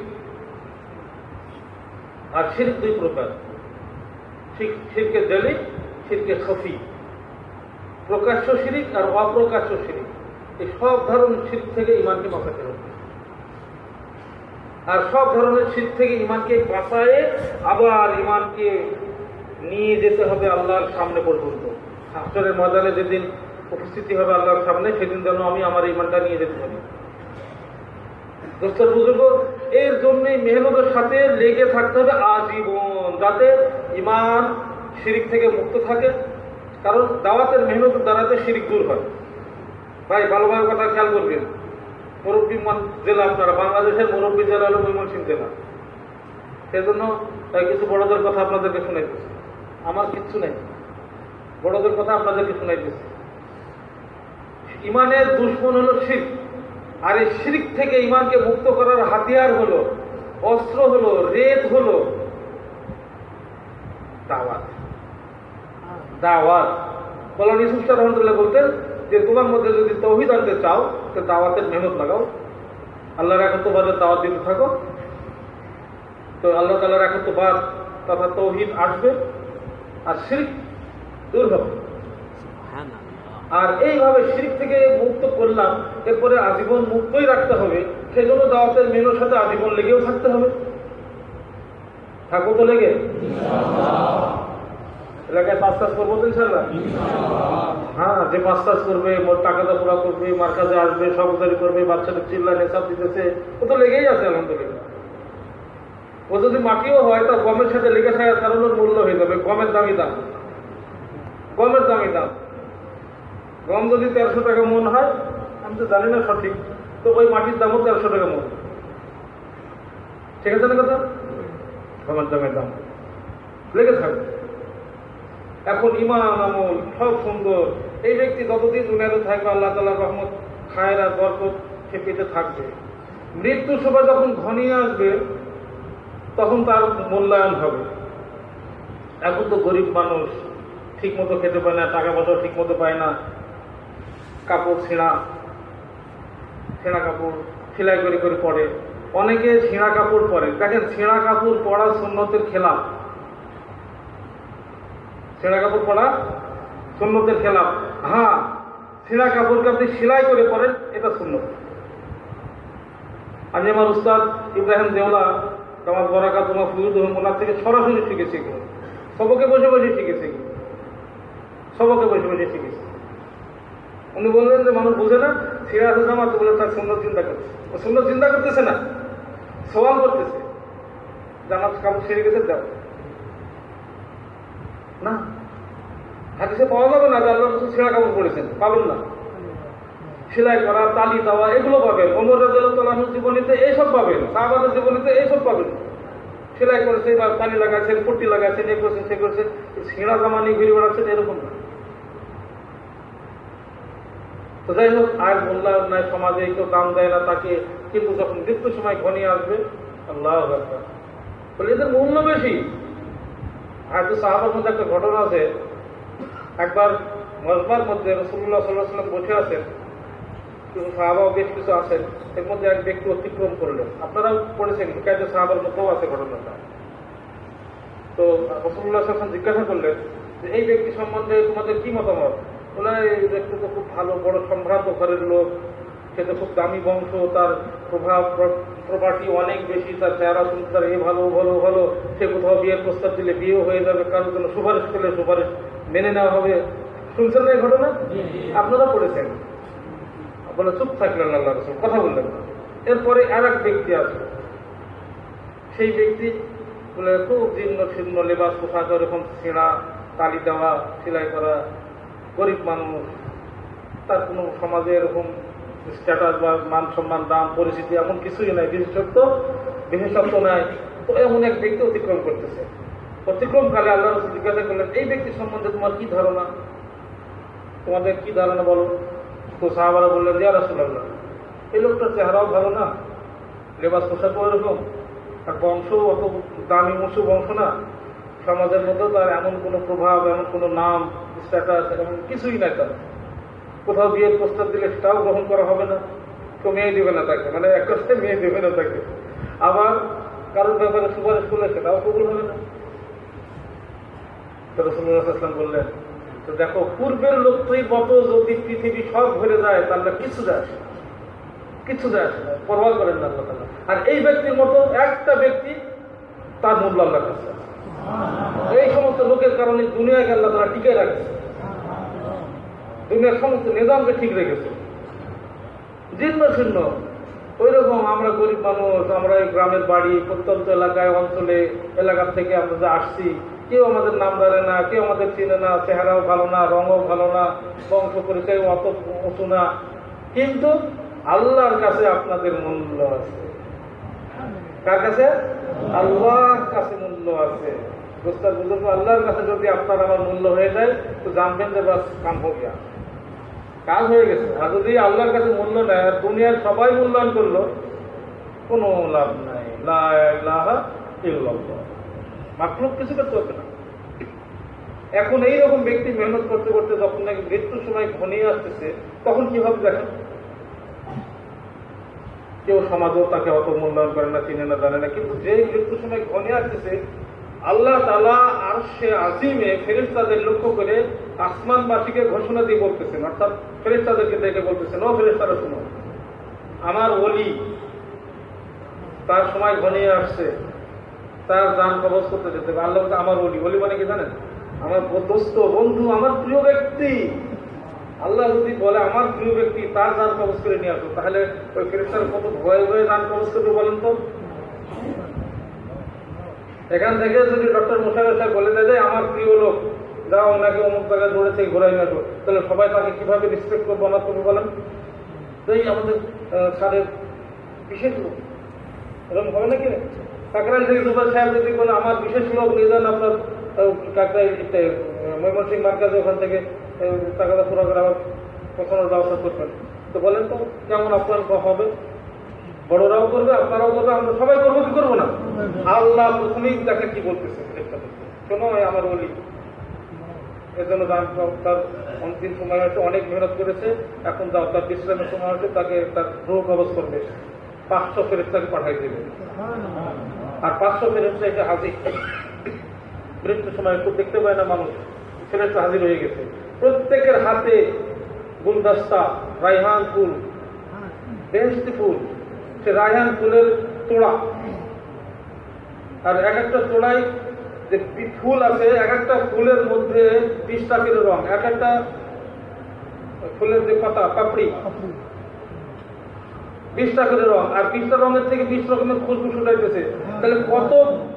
আর শিরক 2 প্রকার, শিরকে জলি, শিরকে খফি, প্রকাশ্য শিরিক আর অপ্রকাশ্য শিরিক, এই সব ধরনের শিরক থেকে ইমানকে বাঁচাতে হবে। আর সব ধরনের শিরক থেকে ইমানকে বাঁচায়ে আবার ইমানকে নিয়ে যেতে হবে আল্লাহর সামনে পর্যন্ত। হাসরের ময়দানে যেদিন উপস্থিতি হবে আল্লাহর সামনে, সেদিন যেন আমি আমার ইমানটা নিয়ে যেতে পারি। দোস্তর বুজুর্গ, এর জন্যই মেহনতের সাথে লেগে থাকতে হবে আজীবন, যাতে ইমান শিরিক থেকে মুক্ত থাকে। কারণ দাওয়াতের মেহনতের দ্বারাতে শিরিক দূর হয়। ভাই ভালোভাবে কথা খেয়াল করবেন। মুরব্বী জেলা আপনারা, বাংলাদেশের মুরব্বী জেলা হলো ময়মনসিংহ জেলা। সেজন্য কিছু বড়দের কথা আপনাদেরকে শোনাইতেছি। আমার কিচ্ছু নেই, বড়দের কথা আপনাদেরকে শোনাইতেছি। ইমানের দুশ্মন হলো শিরক, আর এই শিরক থেকে ইমানকে মুক্ত করার হাতিয়ার হলো, অস্ত্র হলো, রেত হলো দাওয়াত। দাওয়াত মৌলানা ইউসুফ শাহ রহমতুল্লাহ বলতেন যে তোমার মধ্যে যদি তৌহিদ আনতে চাও তো দাওয়াতের মেহনত লাগাও, আল্লাহর একত্ববাদের দাওয়াত দিতে থাকো, তো আল্লাহ তাআলার একত্ববাদ তথা তৌহিদ আসবে আর শিরক দূর হবে। আর এইভাবে শিরক থেকে মুক্ত করলাম, এরপরে আজীবন মুক্তই রাখতে হবে। সেই জন্য দাওয়াতের মেহনতের সাথে আজীবন লেগেও থাকতে হবে। থাকবো তো লেগে? এলাকায় 5 কাজ করবো তো ইনশাল্লাহ। হ্যাঁ, যে 5 কাজ করবে, মোট টাকাটা পুরা করবে, মার্কাজে আসবে, সহকারী করবে, বাচ্চাদের চিল্লা নেশাব দিতেছে, ও তো লেগেই আছে আলহামদুলিল্লাহ। ও যদি মাটিও হয় তা গমের সাথে লেগে থাকার কারণ ওর মূল্য হয়ে যাবে। গমের দামি দাম, গমের দামি দাম। গম যদি 1300 টাকা মন হয়, আমি তো জানি না সঠিক, তো ওই মাটির দামও 1300 টাকা মন। ঠিক আছে না কথা? গমের দামের দাম লেগে থাকবে। এখন ইমান আমল সব সুন্দর। এই ব্যক্তি যতদিন দুনিয়াতে থাকবে আল্লাহ তাআলার রহমত, খায়ের আর বরকত সে পেতে থাকবে। মৃত্যুর সময় যখন ঘনিয়ে আসবে তখন তার মূল্যায়ন হবে। এখন তো গরিব মানুষ, ঠিক মতো খেতে পায় না, টাকা পয়সা ঠিক মতো পায় না, কাপড় ছেঁড়া কাপড় সেলাই করে করে পরে। অনেকে ছেঁড়া কাপড় পরে। দেখেন, ছেঁড়া কাপড় পরা সুন্নতের খেলাফ। ছেঁড়া কাপড় পরা সুন্নতের খেলাফ। হ্যাঁ, ছেঁড়া কাপড়কে আপনি সেলাই করে পরেন, এটা সুন্নত। আমি আমার উস্তাদ ইব্রাহিম দেওলা আমার বরাকা তোমার ফুজুদ ওনার থেকে সরাসরি শিখেছি, সবকে বসে বসে শিখেছি, সবকে বসে বসে শিখেছি। উনি বললেন যে মানুষ বুঝে না, ছেঁড়া আছে জামা, তো বলে তার সুন্দর চিন্তা করছে। ও সুন্দর চিন্তা করতেছে না, সওয়াল করতেছে, জামা কাপড় ছেড়ে গেছে দাও না। হাদিসে পাওয়া যাবে না যে আল্লাহ রাসূল ছেঁড়া কাপড় পরেছেন, পাবেন না। সেলাই করা, তালি দেওয়া, এগুলো পাবেন। ওমর রাদিয়াল্লাহু আনহুর জীবনীতে এইসব পাবেন, সাহাবাদের জীবনীতে এইসব পাবেন। সেলাই করেছে বা তালি লাগাচ্ছেন, পট্টি লাগাচ্ছেন, এ করছেন, সে করছেন, ছেঁড়া জামা নিয়ে ঘুরে বেড়াচ্ছেন, এরকম না। তো যাই হোক, আজ মূল্যায়ন নাই, সমাজে কেউ দাম দেয় না তাকে, কিন্তু যখন মৃত্যুর সময় ঘনিয়ে আসবে, আল্লাহু আকবার, বলে এদের মূল্য বেশি। হয়তো সাহাবার মধ্যে একটা ঘটনা আছে, একবার মজমার মধ্যে রাসূলুল্লাহ সাল্লাল্লাহু আলাইহি ওয়াসাল্লাম বসে আছেন, কিছু সাহাবাও বেশ কিছু আছেন, এর মধ্যে এক ব্যক্তি অতিক্রম করলেন। আপনারাও পড়েছেন, হিকায়াতে সাহাবার মধ্যেও আছে ঘটনাটা। তো রাসূলুল্লাহ সাল্লাল্লাহু আলাইহি ওয়াসাল্লাম জিজ্ঞাসা করলেন যে এই ব্যক্তি সম্বন্ধে তোমাদের কি মতামত? বলে, এই ব্যক্তি তো খুব ভালো, বড় সম্ভ্রান্ত ঘরের লোক, সে তো খুব দামি বংশ, তার প্রভাব প্রপার্টি অনেক বেশি, তার চেহারা শুনতে তার এ ভালো ভালো ভালো, সে কোথাও বিয়ের প্রস্তাব দিলে বিয়েও হয়ে যাবে, কারোর জন্য সুপারিশ করলে সুপারিশ মেনে নেওয়া হবে। শুনছেন না এই ঘটনা? আপনারা পড়েছেন। বলে চুপ থাকলেন আল্লাহ রাসূল, কথা বললেন না। এরপরে আর এক ব্যক্তি আছে, সেই ব্যক্তি বলে খুব জীর্ণ শীর্ণ লেবাস পোশাক, এরকম ছেঁড়া, তালি দেওয়া, সেলাই করা, গরিব মানুষ, তার কোনো সমাজে এরকম স্ট্যাটাস বা মান সম্মান, দাম, পরিচিতি এমন কিছুই নাই, বিশেষত্ব নাই। তো এমন এক ব্যক্তি অতিক্রম করতেছে। অতিক্রমকালে আল্লাহ রাসূল জিজ্ঞাসা করলেন, এই ব্যক্তি সম্বন্ধে তোমার কি ধারণা, তোমাদের কি ধারণা বলো? তো সাহাবারা বললেন, ইয়া রাসূলুল্লাহ, এই লোকটার চেহারাও ভালো না, লেবাস পোশাকও এরকম, আর বংশ অত দামি উঁচু বংশ না, সমাজের মধ্যে তার এমন কোনো প্রভাব, এমন কোনো নাম, স্ট্যাটাস এমন কিছুই নাই তার। কোথাও বিয়ের প্রস্তাব দিলে সেটাও গ্রহণ করা হবে না, কেউ মেয়ে দেবে না তাকে, মানে এক কথায় মেয়ে দেবে না তাকে। আবার কারোর ব্যাপারে সুপারিশ করলে সেটাও কবুল হবে না। তো রাসূলুল্লাহ সাল্লাল্লাহু আলাইহি ওয়াসাল্লাম বললেন, তো দেখো পূর্বের লোকটির মতো যদি পৃথিবী সব ভরে যায় তাহলে কিছু যায় আসে না, কিছু যায় আসে না, পরোয়া করেন না আল্লাহ তাআলা। আর এই ব্যক্তির মতো একটা ব্যক্তি, তার মূল্য আল্লাহর কাছে আছে। এই সমস্ত লোকের কারণে দুনিয়াকে আল্লাহ তাআলা টিকে রাখছে, দুনিয়ার সমস্ত নিজামকে ঠিক রেখেছে। জীর্ণ শীর্ণ ওই রকম আমরা গরিব মানুষ, আমরা এই গ্রামের বাড়ি, প্রত্যন্ত এলাকায় অঞ্চলে এলাকার থেকে আমরা যে আসছি, কেউ আমাদের নাম ধরে না, কেউ আমাদের চিনে না, চেহারাও ভালো না, রঙও ভালো না, বংশ পরিচয় অত উঁচু না, কিন্তু আল্লাহর কাছে আপনাদের মূল্য আছে। কার কাছে? আল্লাহর কাছে মূল্য আছে। বুঝুন, আল্লাহর কাছে যদি আপনার আমার মূল্য হয়ে যায় তো জানবেন যে বাস কাম হয়ে গেছে, কাজ হয়ে গেছে। আর যদি আল্লাহর কাছে মূল্য নেয়, আর দুনিয়ার সবাই মূল্যায়ন করলো, কোনো লাভ নাই। লা ইলাহা ইল্লাল্লাহ, মাখলুক কিছু করতে হবে না। এখন এইরকম ব্যক্তি মেহনত করতে করতে যখন নাকি মৃত্যুর সময় ঘনিয়ে আসতেছে, তখন কি হবে দেখেন? কেউ সমাজও তাকে অত মূল্যায়ন করে না, চিনে না, জানে না, কিন্তু যে মৃত্যুর সময় ঘনিয়ে আসতেছে, আল্লাহ তাআলা আরশে আজিমে ফেরেশতাদের লক্ষ্য করে আসমানবাসীকে ঘোষণা দিয়ে বলতেছেন, অর্থাৎ ফেরেশতাদেরকে ডেকে বলতেছেন, ও ফেরেশতারা শুনো, আমার ওলি তার সময় ঘনিয়ে আসছে, তার জান কবজ করতে যেতে হবে। আল্লাহ বলতে আমার ওলি, ওলি মানে কি জানেন? আমার দোস্ত, বন্ধু, আমার প্রিয় ব্যক্তি। আল্লাহ যদি বলে আমার প্রিয় ব্যক্তি, তার জান কবজ করে নিয়ে আসো, তাহলে ওই ফেরেশতারা কত ভয়ে ভয়ে জান কবজ করবে বলেন তো? এখান থেকে যদি ডক্টর মোশাররফ সাহেব বলে দেয় আমার প্রিয় লোক, যাও ওনাকে অমুক জায়গায় ধরেছে, ঘোরাই না, তাহলে সবাই তাকে কিভাবে রেসপেক্ট করবো, আমার করবো বলেন? এই আমাদের স্যারের বিশেষ লোক, এরকম হবে নাকি? কাকরাইল থেকে দুবার সাহেব যদি বলে আমার বিশেষ লোক নিয়ে যান আপনার কাকরাইল ময়মনসিংহ মার্কাজে, ওখান থেকে টাকাটা পুরো করে আবার পৌঁছানোর ব্যবস্থা করবেন, তো বলেন তো কেমন আপনার হবে? বড়রাও করবে, আপনারাও করবে, আমরা সবাই করবো, কি করবো না? আল্লাহ প্রথমেই দেখেন কি বলতেছে, শোনো আমার বলি, এর জন্য তার অন্তিম সময় হচ্ছে, অনেক মেহনত করেছে, এখন যাও, তার বিশ্রামের সময় হচ্ছে, তাকে তার রূহ কবজ করবে, 500 ফেরেশতাকে পাঠাই দেবে। আর 500 ফেরেশতা এসে হাজির। মৃত্যুর সময় একটু দেখতে পায় না মানুষ, ফেরেশতা হাজির হয়ে গেছে, প্রত্যেকের হাতে গুলদস্তা, রাইহান ফুল, বেহেশতি ফুল, সে রাইহান ফুলের তোড়া, আর এক একটা তোড়ায় যে ফুল আছে, এক একটা ফুলের মধ্যে 20টা করে রং, এক একটা ফুলের যে পাতা, পাপড়ি, 20টা করে রং, আর 20টা রঙের থেকে 20 রকমের খুশবু ছুটাইতেছে। তাহলে কত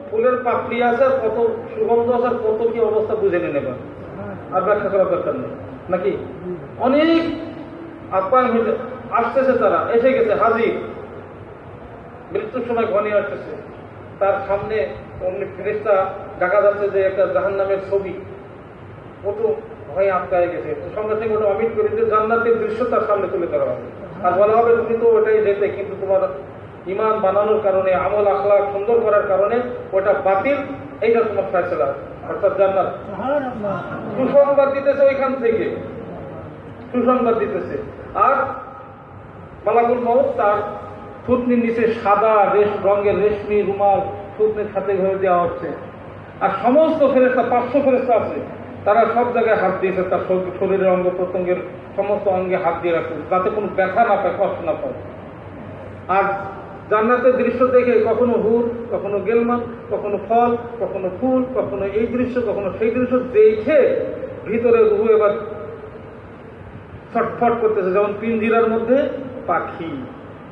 ফুলের পাপড়ি আছে, কত সুগন্ধ আছে, আর কত কি অবস্থা বুঝে নিয়ে নেবেন, আর ব্যাখ্যা করার দরকার নেই নাকি? অনেক আপ্যায়ন হয়ে আসতেছে, তারা এসে গেছে হাজির, মৃত্যুর সময় ঘনিয়ে আসতেছে, তার সামনে অমনি ফেরেশতা দেখা যাচ্ছে যে একটা জাহান্নামের ছবি, ওটা ভয়ে আটকায় গেছে, সঙ্গে সঙ্গে ওটা অমিট করে যে জান্নাতের দৃশ্য তার সামনে তুলে ধরা হবে, আর বলা হবে তুমি তো ওটাই যেতে, কিন্তু তোমার ইমান বানানোর কারণে, আমল আখলাক সুন্দর করার কারণে ওটা বাতিল, এইটা তোমার ফয়সালা, অর্থাৎ জান্নাত। সুসংবাদ দিতেছে ওইখান থেকে, সুসংবাদ দিতেছে। আর মালাকুল মউত তার থুতনির নিচে সাদা রঙের রেশমি রুমাল থুতনির সাথে হয়ে দেওয়া হচ্ছে, আর সমস্ত ফেরেশতা, 500 ফেরেশতা আছে, তারা সব জায়গায় হাত দিয়েছে, তার শরীরের অঙ্গ প্রত্যঙ্গের সমস্ত অঙ্গে হাত দিয়ে রাখছে, যাতে কোনো ব্যথা না পায়, কষ্ট না পায়। আর জান্নাতের দৃশ্য দেখে কখনো হুর, কখনো গেলমান, কখনো ফল, কখনো ফুল, কখনো এই দৃশ্য, কখনো সেই দৃশ্য দেখে ভিতরে রুহু এবার ছটফট করতেছে, যেমন পিঞ্জিরার মধ্যে পাখি,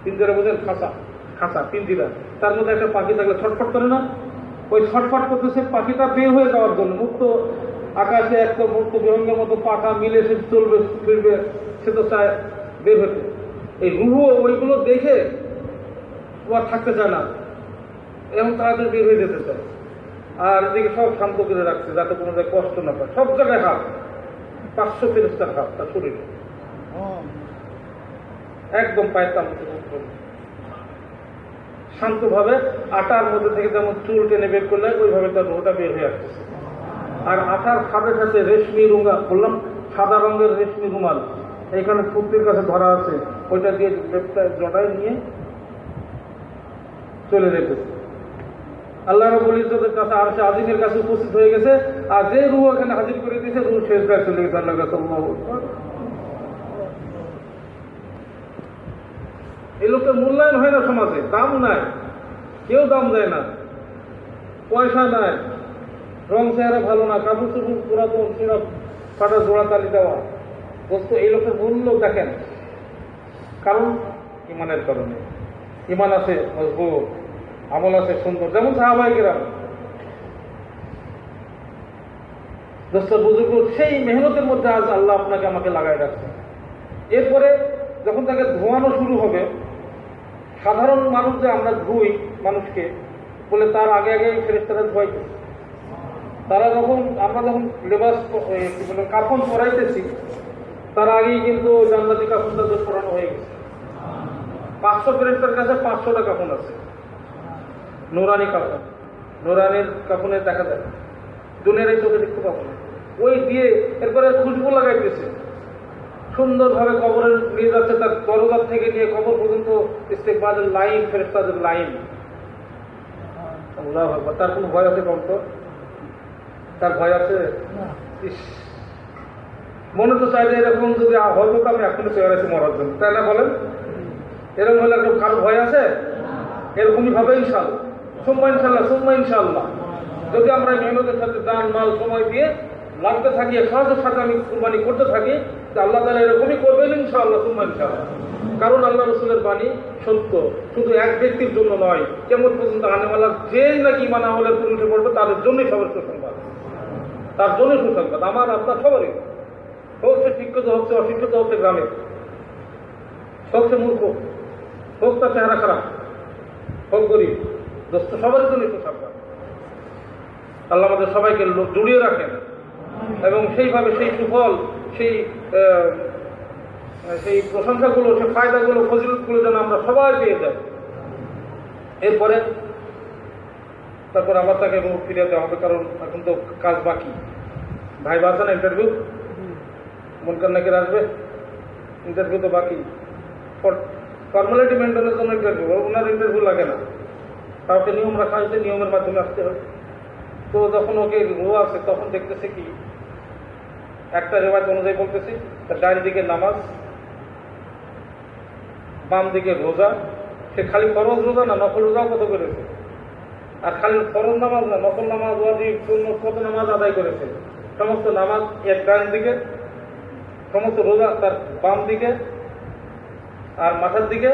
পিঞ্জিরা বোঝেন, খাঁচা, খাঁচা পিঞ্জিরা, তার মধ্যে একটা পাখি থাকলে ছটফট করে না, ওই ছটফট করতেছে পাখিটা বের হয়ে যাওয়ার জন্য। মুক্ত আকাশে একটা মুক্ত বিহঙ্গের মতো পাখা মিলে সে চলবে, ফিরবে, সে তো চায় বের হতে। এই রুহু ওইগুলো দেখে তোমার থাকতে চায় না, এমন তাড়াতাড়ি বের হয়ে যেতে চায়। আর এদিকে সব শান্ত করে রাখছে যাতে কোনো জায়গায় কষ্ট না পায়, সব জায়গায় হাত, 500 ফেরেশতার হাত তার শরীরে, একদম পায়ের তাম শান্তভাবে আটার মধ্যে থেকে যেমন চুল টেনে বের করলে ওইভাবে তার রুহটা বের হয়ে আসতেছে। আর আটার সাথে সাথে রেশমি রুঙ্গা, বললাম সাদা রঙের রেশমি রুমাল, এইখানে ফুটির কাছে ধরা আছে, ওইটা দিয়ে জটায় নিয়ে চলে যেতেছে। আল্লাহ রাব্বুল ইজ্জতের কাছে আরশে আজিমের কাছে উপস্থিত হয়ে গেছে, আর যে রূহ এখানে হাজির করে দিয়েছে রূহ সেজদায় চলে গেছে আল্লাহর কাছে। আল্লাহু আকবার। এই লোকের মূল্যায়ন হয় না সমাজে, দাম নাই, কেউ দাম দেয় না, পয়সা নাই, রং চেহারা ভালো না, কাপড় চুপড় পুরাতন সিরাপ ফাটা জোড়া তালি দেওয়া, দোস্ত এই লোকের মূল্য দেখেন, কারণ ইমানের কারণে। ইমান আছে মজবুত, আমল আছে সুন্দর, যেমন সাহাবায়ে কেরাম। দোস্ত বুজুর্গ সেই মেহনতের মধ্যে আজ আল্লাহ আপনাকে আমাকে লাগাই রাখছে। এরপরে যখন তাকে ধোয়ানো শুরু হবে, সাধারণ মানুষ যে আমরা ধুই মানুষকে বলে তার আগে আগে ফেরেশতারা ধোয়াইতে, তারা আমরা যখন লেবাস কি বলে কাফন পরাইতেছি তার আগেই কিন্তু জান্নাতি কাফনটা পরানো হয়ে গেছে। 500 ফেরেশতার কাছে 500টা কাফন আছে, নুরানি কাফন। নুরানির কাফনে দেখা যায়, দুনিয়ার এই চোখে দেখতে পাবো না। ওই দিয়ে এরপরে খুশবু লাগাইতেছে, সুন্দরভাবে কবরের নিয়ে যাচ্ছে, তার দরজার থেকে নিয়ে কবর পর্যন্ত ইস্তেকবালের লাইন, ফেরেশতাদের লাইন। আল্লাহু আকবার। তার কোনো ভয় আছে কম? তো তার ভয় আছে? ইস, মনে তো চাই যে এরকম যদি হয়তো আমি এখনই তৈরি আছি মরার জন্য, তাই না বলেন? এরকম হলে একটু কারো ভয় আছে? এরকমই হবে ইনশাল্লাহ, সুম্মা ইনশাল্লাহ, সুম্মা ইনশাল্লাহ। যদি আমরা মেহনতের সাথে দান মাল সময় দিয়ে লাগতে থাকি, সহজের সাথে আমি কুরবানি করতে থাকি, আল্লাহ তাআলা এরকমই করবেন ইনশাআল্লাহ, সুম্মা ইনশাআল্লাহ। কারণ আল্লাহ রাসূলের বাণী সত্য, শুধু এক ব্যক্তির জন্য নয়, কিয়ামত পর্যন্ত আনেওয়ালা যেই নাকি ঈমান আমলের পরিণতি পড়বে তাদের জন্যই সবার সুসংবাদ, তার জন্যই সুসংবাদ, আমার আপনার সবারই। হোক সে শিক্ষিত, হোক সে অশিক্ষিত, হোক সে গ্রামে, হোক সে মূর্খ, হোক তার চেহারা খারাপ, হোক গরিব, দোস্ত সবারই জন্যই সুসংবাদ। আল্লাহ আমাদের সবাইকে জুড়িয়ে রাখেন এবং সেইভাবে সেই সুফল, সেই প্রশংসাগুলো, সেই ফায়দাগুলো, ফজিলতগুলো যেন আমরা সবাই পেয়ে যাই। এরপরে তারপর আবার তাকে মুখ ফিরিয়ে দেওয়া হবে, কারণ এখন তো কাজ বাকি। ভাই বাসে না ইন্টারভিউ, মনকার নাকি আসবে, ইন্টারভিউ তো বাকি। ফর্মালিটি মেনটেনের জন্য ইন্টারভিউ, ওনার ইন্টারভিউ লাগে না, কাউকে নিয়ম রাখা হয়েছে, নিয়মের মাধ্যমে আসতে হবে। তো যখন ওকে রো আছে তখন দেখতেছে কি, একটা রেওয়ায়ত অনুযায়ী বলতেছি, তার ডান দিকে নামাজ, বাম দিকে রোজা। সে খালি ফরজ রোজা না, নকল রোজাও কত করেছে, আর খালি ফরজ নামাজ না, নকল নামাজ, ওয়াজিব, সুন্নাত কত নামাজ আদায় করেছে। সমস্ত নামাজ এক ডান দিকে, সমস্ত রোজা তার বাম দিকে, আর মাথার দিকে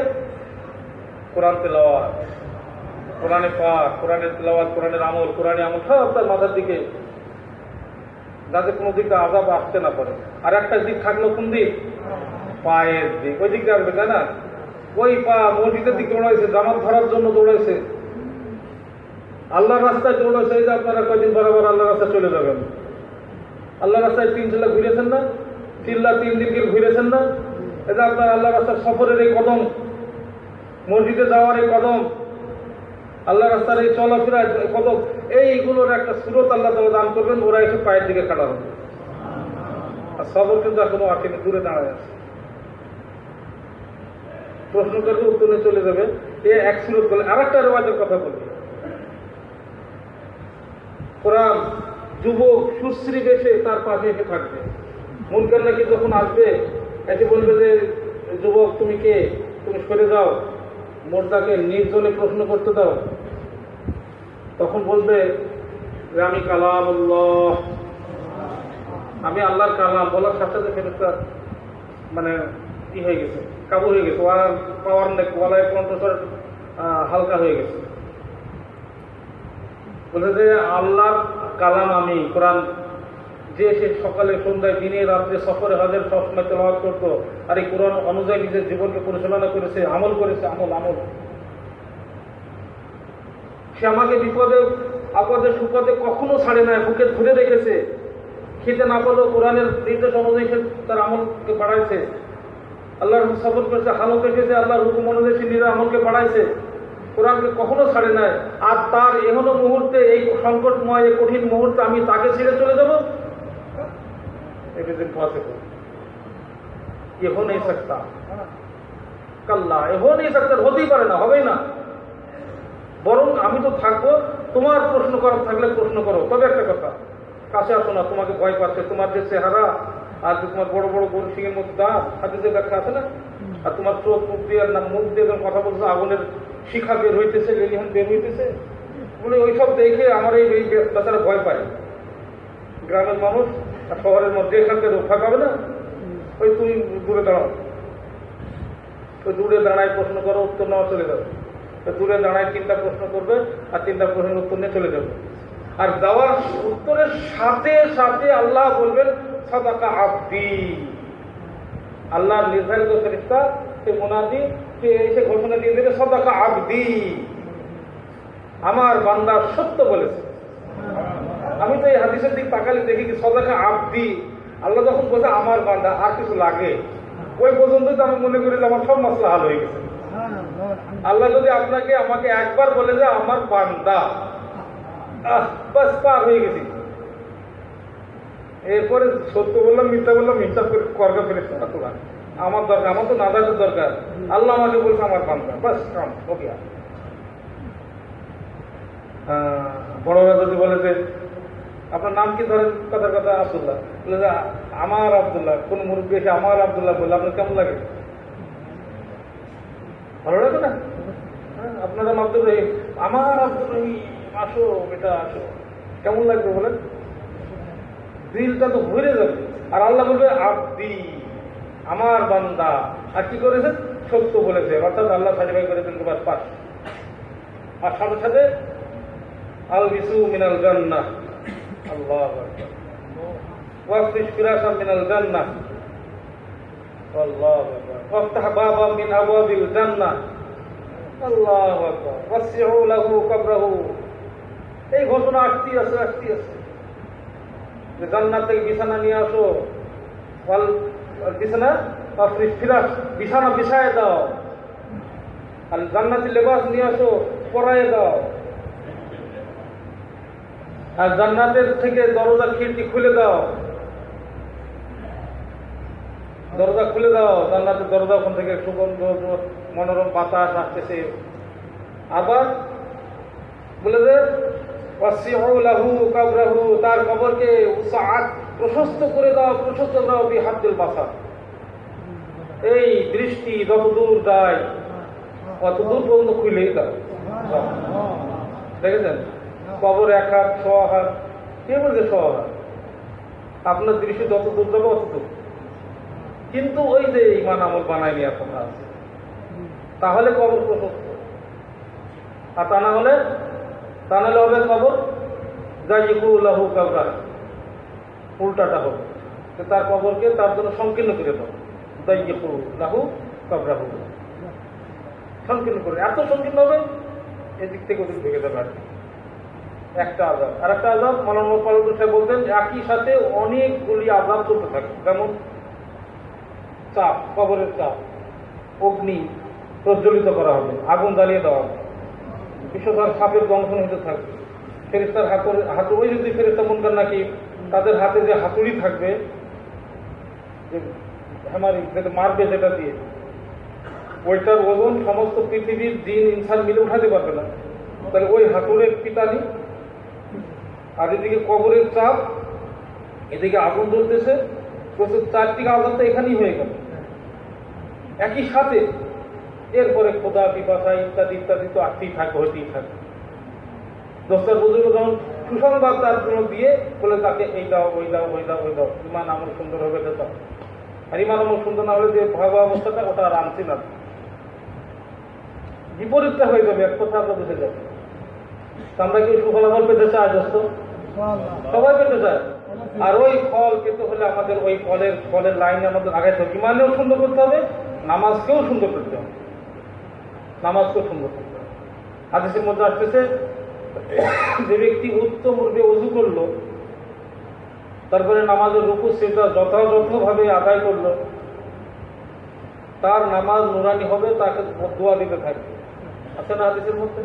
কোরআন তেলাওয়াত, কোরআনে পাক, কোরআনের তেলাওয়াত, কোরআনের আমল, কোরআনে আমল সব তার মাথার দিকে, যাতে কোনো দিকটা আযাব আসতে না পারে। আর একটা দিক থাকলো কোন দিক? পায়ের দিক। ওই দিকটা আসবে, তাই না? ওই পা মসজিদের দিকে দৌড়াইছে, জামাত ধরার জন্য দৌড়াইছে, আল্লাহর রাস্তায় দৌড়াইছে। এই যে আপনারা কয়দিন বরাবর আল্লাহর রাস্তায় চলে যাবেন, আল্লাহর রাস্তায় 3 চিল্লা ঘুরেছেন না, 3 দিন ঘুরেছেন না? এই যে আপনার আল্লাহ রাস্তার সফরের এই কদম, মসজিদে যাওয়ার এই কদম, আল্লাহ রাস্তার এই চলাফেরা কদম, এইগুলোর একটা সুরত আল্লাহ তাআলা দান করবেন, ওরা এসে পায়ের দিকে খাড়া হবে। আর সফর কিন্তু এখনো আসেনি, দূরে দাঁড়ায় আছে। প্রশ্ন করলে উত্তরে চলে যাবে, এ এক সুরত বলে। আর একটা রেওয়াজের কথা বলি, কোরআন যুবক সুশ্রী বেশে তার পাশে এসে থাকবে। মুনকার নাকি যখন আসবে এসে বলবে যে যুবক তুমি কে, তুমি সরে যাও, মোর্দাকে নির্জনে প্রশ্ন করতে দাও। তখন বলবে যে আমি কালামুল্লাহ, আমি আল্লাহর কালাম। বলার সাথে সাথে ফেরেশতা মানে কি হয়ে গেছে, কাবু হয়ে গেছে, ওয়ার পাওয়ার নেই, গলায় কণ্ঠস্বর হালকা হয়ে গেছে। বলে যে আল্লাহর কালাম আমি, কোরআন। যে সে সকালে সন্ধ্যায় দিনে রাত্রে সফরে হাজার সবসময় তেলাওয়াত করতো, আর এই কোরআন অনুযায়ী নিজের জীবনকে পরিচালনা করেছে, আমল করেছে, আমল। সে আমাকে বিপদে আপদে সুপদে কখনো ছাড়ে নাই, বুকে ধরে রেখেছে। খেতে না পারলেও কোরআনের নির্দেশ অনুযায়ী সে তার আমলকে বাড়াইছে, আল্লাহর সফর করেছে, হালত এসেছে, আল্লাহর হুকুম অনুযায়ী সে নিজের আমলকে বাড়াইছে, কোরআনকে কখনো ছাড়ে নাই। আর তার এমন মুহূর্তে, এই সংকটময় এই কঠিন মুহূর্তে আমি তাকে ছেড়ে চলে যাবো, এটা দিন পসিবল, এ হো নেই সকতা, কাল্লা, এ হো নেই সকতা, হতেই পারে না, হবেই না। বরং আমি তো থাকবো, তোমার প্রশ্ন করার থাকলে প্রশ্ন করো, তবে একটা কথা, কাছে আসো না, তোমাকে ভয় পাচ্ছে, তোমার যে চেহারা আর যে তোমার বড় বড় গরু সিংহের মধ্যে দাঁত, হাতে যে ব্যাখ্যা আছে না, আর তোমার চোখ মুখ দিয়ে আর না মুখ দিয়ে যখন কথা বলছো আগুনের শিখা বের হইতেছে, লেলিহান বের হইতেছে, বলে ওইসব দেখে আমার এই বেচারা ভয় পায়। গ্রামের মানুষ আর শহরের মধ্যে এখানকে রক্ষা পাবে না, ওই তুমি দূরে দাঁড়াও, ওই দূরে দাঁড়ায় প্রশ্ন করো, উত্তর নেওয়া চলে যাবে। দূরে দাঁড়ায় 3টা প্রশ্ন করবে আর 3টা প্রশ্নের উত্তর নিয়ে চলে যাবে। আর দেওয়ার উত্তরের সাথে সাথে আল্লাহ বলবেন সাদাকা আব্দি, আল্লাহর নির্ধারিত ফেরেশতা সে মুনাদি সে এসে ঘোষণা দিয়ে দেবে সাদাকা আব্দি, আমার বান্দা সত্য বলেছে। আমি তো এই হাদিসের দিক তাকালে দেখি কি সাদাকা আব্দি, আল্লাহ যখন বলছে আমার বান্দা, আর কিছু লাগে ওই পর্যন্ত তো আমি মনে করি যে আমার সব মাসলা হাল হয়ে গেছে। আল্লাহ যদি আপনাকে আমাকে একবার বলে যে আমার বান্দা, বাস পার হয়ে গেছি। এরপরে সত্য বললাম মিথ্যা বললাম হিসাব করে করবে ফেরেছে না, তোরা আমার দরকার, আমার তো নাজাতের দরকার। আল্লাহ আমাকে বলছে আমার বান্দা, বাস কাম ওকে। বড়রা যদি বলে যে আপনার নাম কি, ধরেন কথার কথা আব্দুল্লাহ, বলে যে আমার আব্দুল্লাহ, কোন মুরব্বী এসে আমার আব্দুল্লাহ বললে আপনার কেমন লাগে? ভালো লাগে না? আপনারা আব্দুল রহিম, আমার আব্দুল রহিম, আসো বেটা আসো, কেমন লাগবে বলেন? দিলটা তো ভরে যাবে। আর আল্লাহ বলবে আব্দি, আমার বান্দা, আর কি করেছে? সত্য বলেছে, অর্থাৎ আল্লাহ সার্টিফাই করেছেন বাস পাস। আর সাথে সাথে আল বিসু মিনাল জান্নাহ, আল্লাহু আকবার, ওয়াফরিশ ফিরাশাম মিনাল জান্নাহ, আল্লাহু আকবার, ওয়াফতাহ বাবাম মিন আবওয়াবিল জান্নাহ, আল্লাহু আকবার, ওয়াসিউ লাহু কবরাহু। এই ঘোষণা আসতে আছে যে জান্নাত থেকে বিছানা নিয়ে আসো, বিছানা ওয়াফরিশ ফিরাশ, বিছানা বিছায় দাও, আর জান্নাতি লেবাস নিয়ে আসো, পরায় দাও। আর জান্নাতের থেকে দরজা খিড়কি খুলে দাও, দরজা খুলে দাও, জান্নাতের দরজা ওখান থেকে সুগন্ধ মনোরম বাতাস আসতেছে। আবার বলে যে ওয়াসিউ লাহু কবরাহু, তার কবরকে উসাআত, প্রশস্ত করে দাও, প্রশস্ত দাও বিহাদ্দিল বাসার, এই দৃষ্টি যত দূর যায় অত দূর পর্যন্ত খুলেই দাও। দেখেছেন কবর 1 হাত 100 হাত, কে বলছে 100 হাত? আপনার দৃষ্টি যত দূর যাবে অত দূর। কিন্তু ওই যে ইমান আমল বানায় নেওয়ার কথা আছে, তাহলে কবর প্রশস্ত। আর তা না হলে হবে কবর যাইকুল্লাহু কবরা, উল্টাটা হবে, তার কবরকে তার জন্য সংকীর্ণ করে দাও, যাইকুল্লাহু কবরাহু, সংকীর্ণ করে, এত সংকীর্ণ হবে এদিক থেকে ওদিক ভেঙে যাবে। আর একটা আযাব আর একটা আযাব, মাওলানা ফারুক সাহেব বলতেন একই সাথে অনেকগুলি আযাব চলতে থাকে। যেমন চাপ, কবরের চাপ, অগ্নি প্রজ্বলিত করা হবে, আগুন জ্বালিয়ে দেওয়া হবে, বিষধর সাপের দংশন হতে থাকবে, ফেরেশতার হাতুড়ি, যদি ফেরেশতা মুনকার নাকি তাদের হাতে যে হাতুড়ি থাকবে, যে হ্যামারি যেটা মারবে যেটা দিয়ে, ওইটার ওজন সমস্ত পৃথিবীর জিন ইনসান মিলে উঠাতে পারবে না। তাহলে ওই হাতুড়ের পিটানি, আর এদিকে কবরের চাপ, এদিকে আগুন জ্বলতেছে, প্রচুর 4টি আযাব তো এখানেই হয়ে গেল একই সাথে। এরপরে খোদা পিপাসা ইত্যাদি ইত্যাদি তো আসতেই থাকবে, হইতেই থাকবে। দোস্তার বুজুর্গ যখন সুসংবাদ তার জন্য দিয়ে বলে তাকে এই দাও ওই দাও ওই দাও ওই দাও, ইমান আমল সুন্দর হবে দাও। আর ইমান আমল সুন্দর না হলে যে ভয়াবহ অবস্থাটা, ওটা আর আনছি না, বিপরীতটা হয়ে যাবে, এক কথা আমরা বুঝে যাবে। আমরা কি সুফলাফল পেতে চাই? দোস্ত সবাই পেতে চায়। আর ওই ফল পেতে হলে আমাদের ওই ফলের লাইনে আমাদের আগাইতে হবে। ইমানেও সুন্দর করতে হবে, নামাজকেও সুন্দর করতে হবে, নামাজকেও সুন্দর করতে হবে। হাদিসের মধ্যে আসতেছে যে ব্যক্তি উত্তম রূপে ওযু করলো, তারপরে নামাজের রুকু সিজদা যথাযথভাবে আদায় করলো, তার নামাজ নুরানি হবে, তাকে দোয়া দিতে থাকবে। আছে না হাদিসের মধ্যে?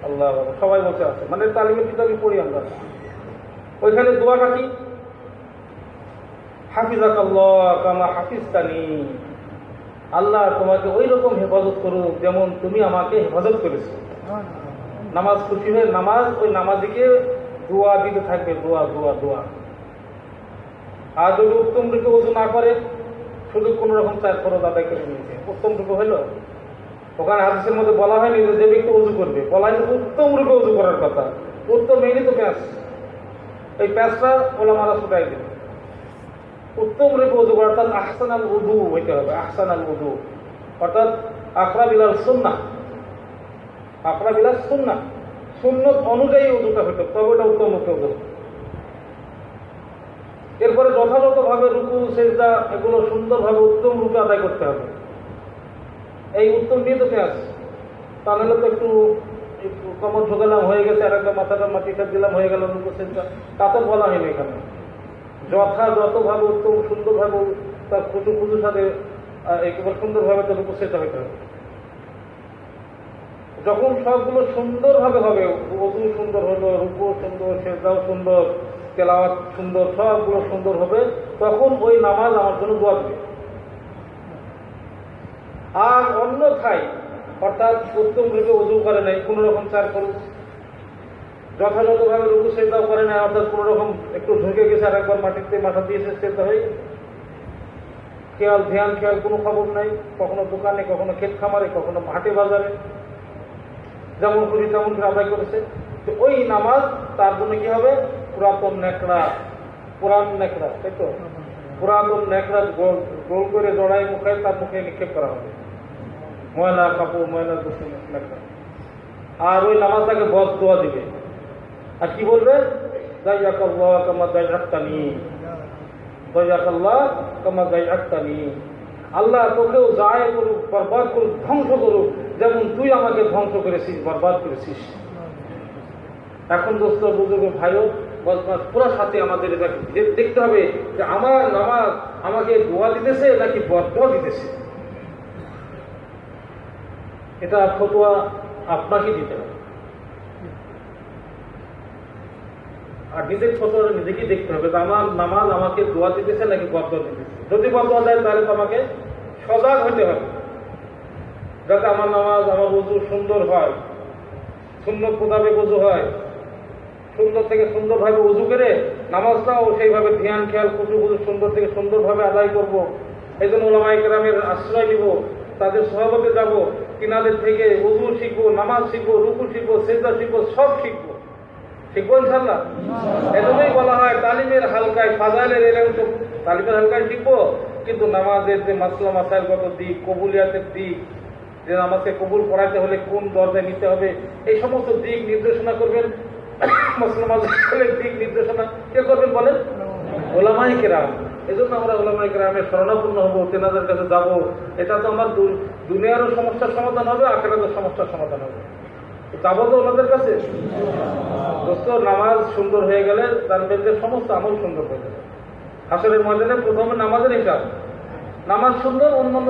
আল্লাহ সবাই বলতে আছে, মানে তালিমের কিতাবে পড়ি আমরা, ওইখানে দোয়াটা কি? হাফিজাকাল্লাহ কামা হাফিজতানি, আল্লাহ তোমাকে ওই রকম হেফাজত করুক যেমন তুমি আমাকে হেফাজত করেছো। নামাজ খুশি হয়ে নামাজ ওই নামাজিকে দোয়া দিতে থাকবে, দোয়া দোয়া দোয়া। আর যদি উত্তম রূপে উজু না করে, শুধু কোন রকম 4 ফরজ আদায় করে নিয়েছে, উত্তম রূপে হইল? ওখানে হাদিসের মধ্যে বলা হয়নি যে ব্যক্তি উজু করবে, বলা হয়নি উত্তম রূপে উজু করার কথা। উত্তম মেনই তো প্যাঁচ, এই প্যাঁচটা ওলামারা ছুটাই দেবে। উত্তম রূপে উজু করা অর্থাৎ আহসানাল উযু হইতে হবে, আহসানাল উযু অর্থাৎ আকরাব ইলাল সুন্নাহ, আকরাব ইলাল সুন্নাহ, সুন্নত অনুযায়ী উযুটা হইতে হবে, তবে ওটা উত্তম রূপে উযু। এরপরে যথাযথভাবে রুকু সেজদা এগুলো সুন্দরভাবে উত্তম রূপে আদায় করতে হবে। এই উত্তম দিয়ে তো পেঁয়াজ, তাহলে তো একটু কমর ঢোকালাম হয়ে গেছে, আর একটা মাথাটা মাটিটা দিলাম হয়ে গেল রুকু সেজদা, তা তো বলা হয়নি এখানে। যথাযথভাবে উত্তম সুন্দরভাবে তার কুচু কুচুর সাথে একেবারে সুন্দরভাবে তো রুকু সেজদা হইতে হবে। যখন সবগুলো সুন্দরভাবে হবে, ওযু সুন্দর হলো, রুকু সুন্দর, সেজদাও সুন্দর, তেলাওয়াত সুন্দর, সবগুলো সুন্দর হবে, তখন ওই নামাজ আমার জন্য দোয়া দিবে। আর অন্যথায় অর্থাৎ উত্তম রূপে উযু করে নাই, কোন রকম 4 ফরজ, যথাযথভাবে রুকু সেজদাও করে নাই, অর্থাৎ কোন রকম একটু ঢুকে গেছে আর একবার মাটিতে মাথা দিয়ে সেজদা হয়ে খেয়াল ধ্যান খেয়াল কোনো খবর নাই, কখনো দোকানে, কখনো ক্ষেত খামারে, কখনো হাটে বাজারে, যেমন খুশি তেমন করে আদায় করেছে, তো ওই নামাজ তার জন্য কি হবে? পুরাতন নেকড়া, পুরান নেকড়া, তাই তো, পুরাতন নেকড়া গোল করে জড়াই মুখে তার মুখে নিক্ষেপ করা হবে, ময়লা কাপড়, ময়লা নেকড়া। আর ওই নামাজ তাকে বদদোয়া দিবে, আর কি বলবে? দাইয়াকাল্লাহ কামা দাইয়াক্তানি, দাইয়াকাল্লাহ কামা দাইয়াক্তানি, আল্লাহ তোকেও যায় করুক, বরবাদ করুক, ধ্বংস করুক, যেমন তুই আমাকে ধ্বংস করেছিস, বরবাদ করেছিস। এখন দোস্ত বুজুর্গ ভাইও পুরো সাথে আমাদের এটা দেখতে হবে যে আমার নামাজ আমাকে দোয়া দিতেছে নাকি বদদোয়া দিতেছে। এটা ফতোয়া আপনাকে দিতে হবে, আর নিজের ফতোয়া নিজেকেই দেখতে হবে যে আমার নামাজ আমাকে দোয়া দিতেছে নাকি বদদোয়া দিতেছে। যদি বদদোয়া দেয় তাহলে তো আমাকে সজাগ হতে হবে, যাতে আমার নামাজ, আমার ওযু সুন্দর হয়, সুন্নত মোতাবেক ওযু হয়, সুন্দর থেকে সুন্দরভাবে উযু করে নামাজটাও সেইভাবে ধ্যান খেয়াল কুচু কুচু সুন্দর থেকে সুন্দরভাবে আদায় করব। এই জন্য ওলামায়ে কেরামের আশ্রয় নিব, তাদের সহবতে যাব, তিনাদের থেকে উযু শিখবো, নামাজ শিখবো, রুকু শিখবো, সিজদা শিখবো, সব শিখবো। শিখবো ইনশাআল্লাহ। এজন্যই বলা হয় তালিমের হালকায় ফাজাইলের এলেম, তো তালিমের হালকায় শিখবো, কিন্তু নামাজের যে মাসলা মাসাইলগত দিক, কবুলিয়াতের দিক, যে নামাজকে কবুল করাইতে হলে কোন দরজায় নিতে হবে, এই সমস্ত দিক নির্দেশনা করবেন, মুসলমানদের দিক নির্দেশনা কে করবেন বলেন? ওলামায়ে কেরাম। এই জন্য আমরা ওলামায়ে কেরামের শরণাপন্ন হবো, তেনাদের কাছে যাবো। এটা তো আমার দুনিয়ারও সমস্যার সমাধান হবে, আখিরাতের সমস্যার সমাধান হবে। যাবো তো ওনাদের কাছে। দোস্ত, নামাজ সুন্দর হয়ে গেলে তার বেদের সমস্ত আমল সুন্দর হয়ে যাবে। হাসরের ময়দানে প্রথমে নামাজের হিসাব, নামাজ সুন্দর, অন্যান্য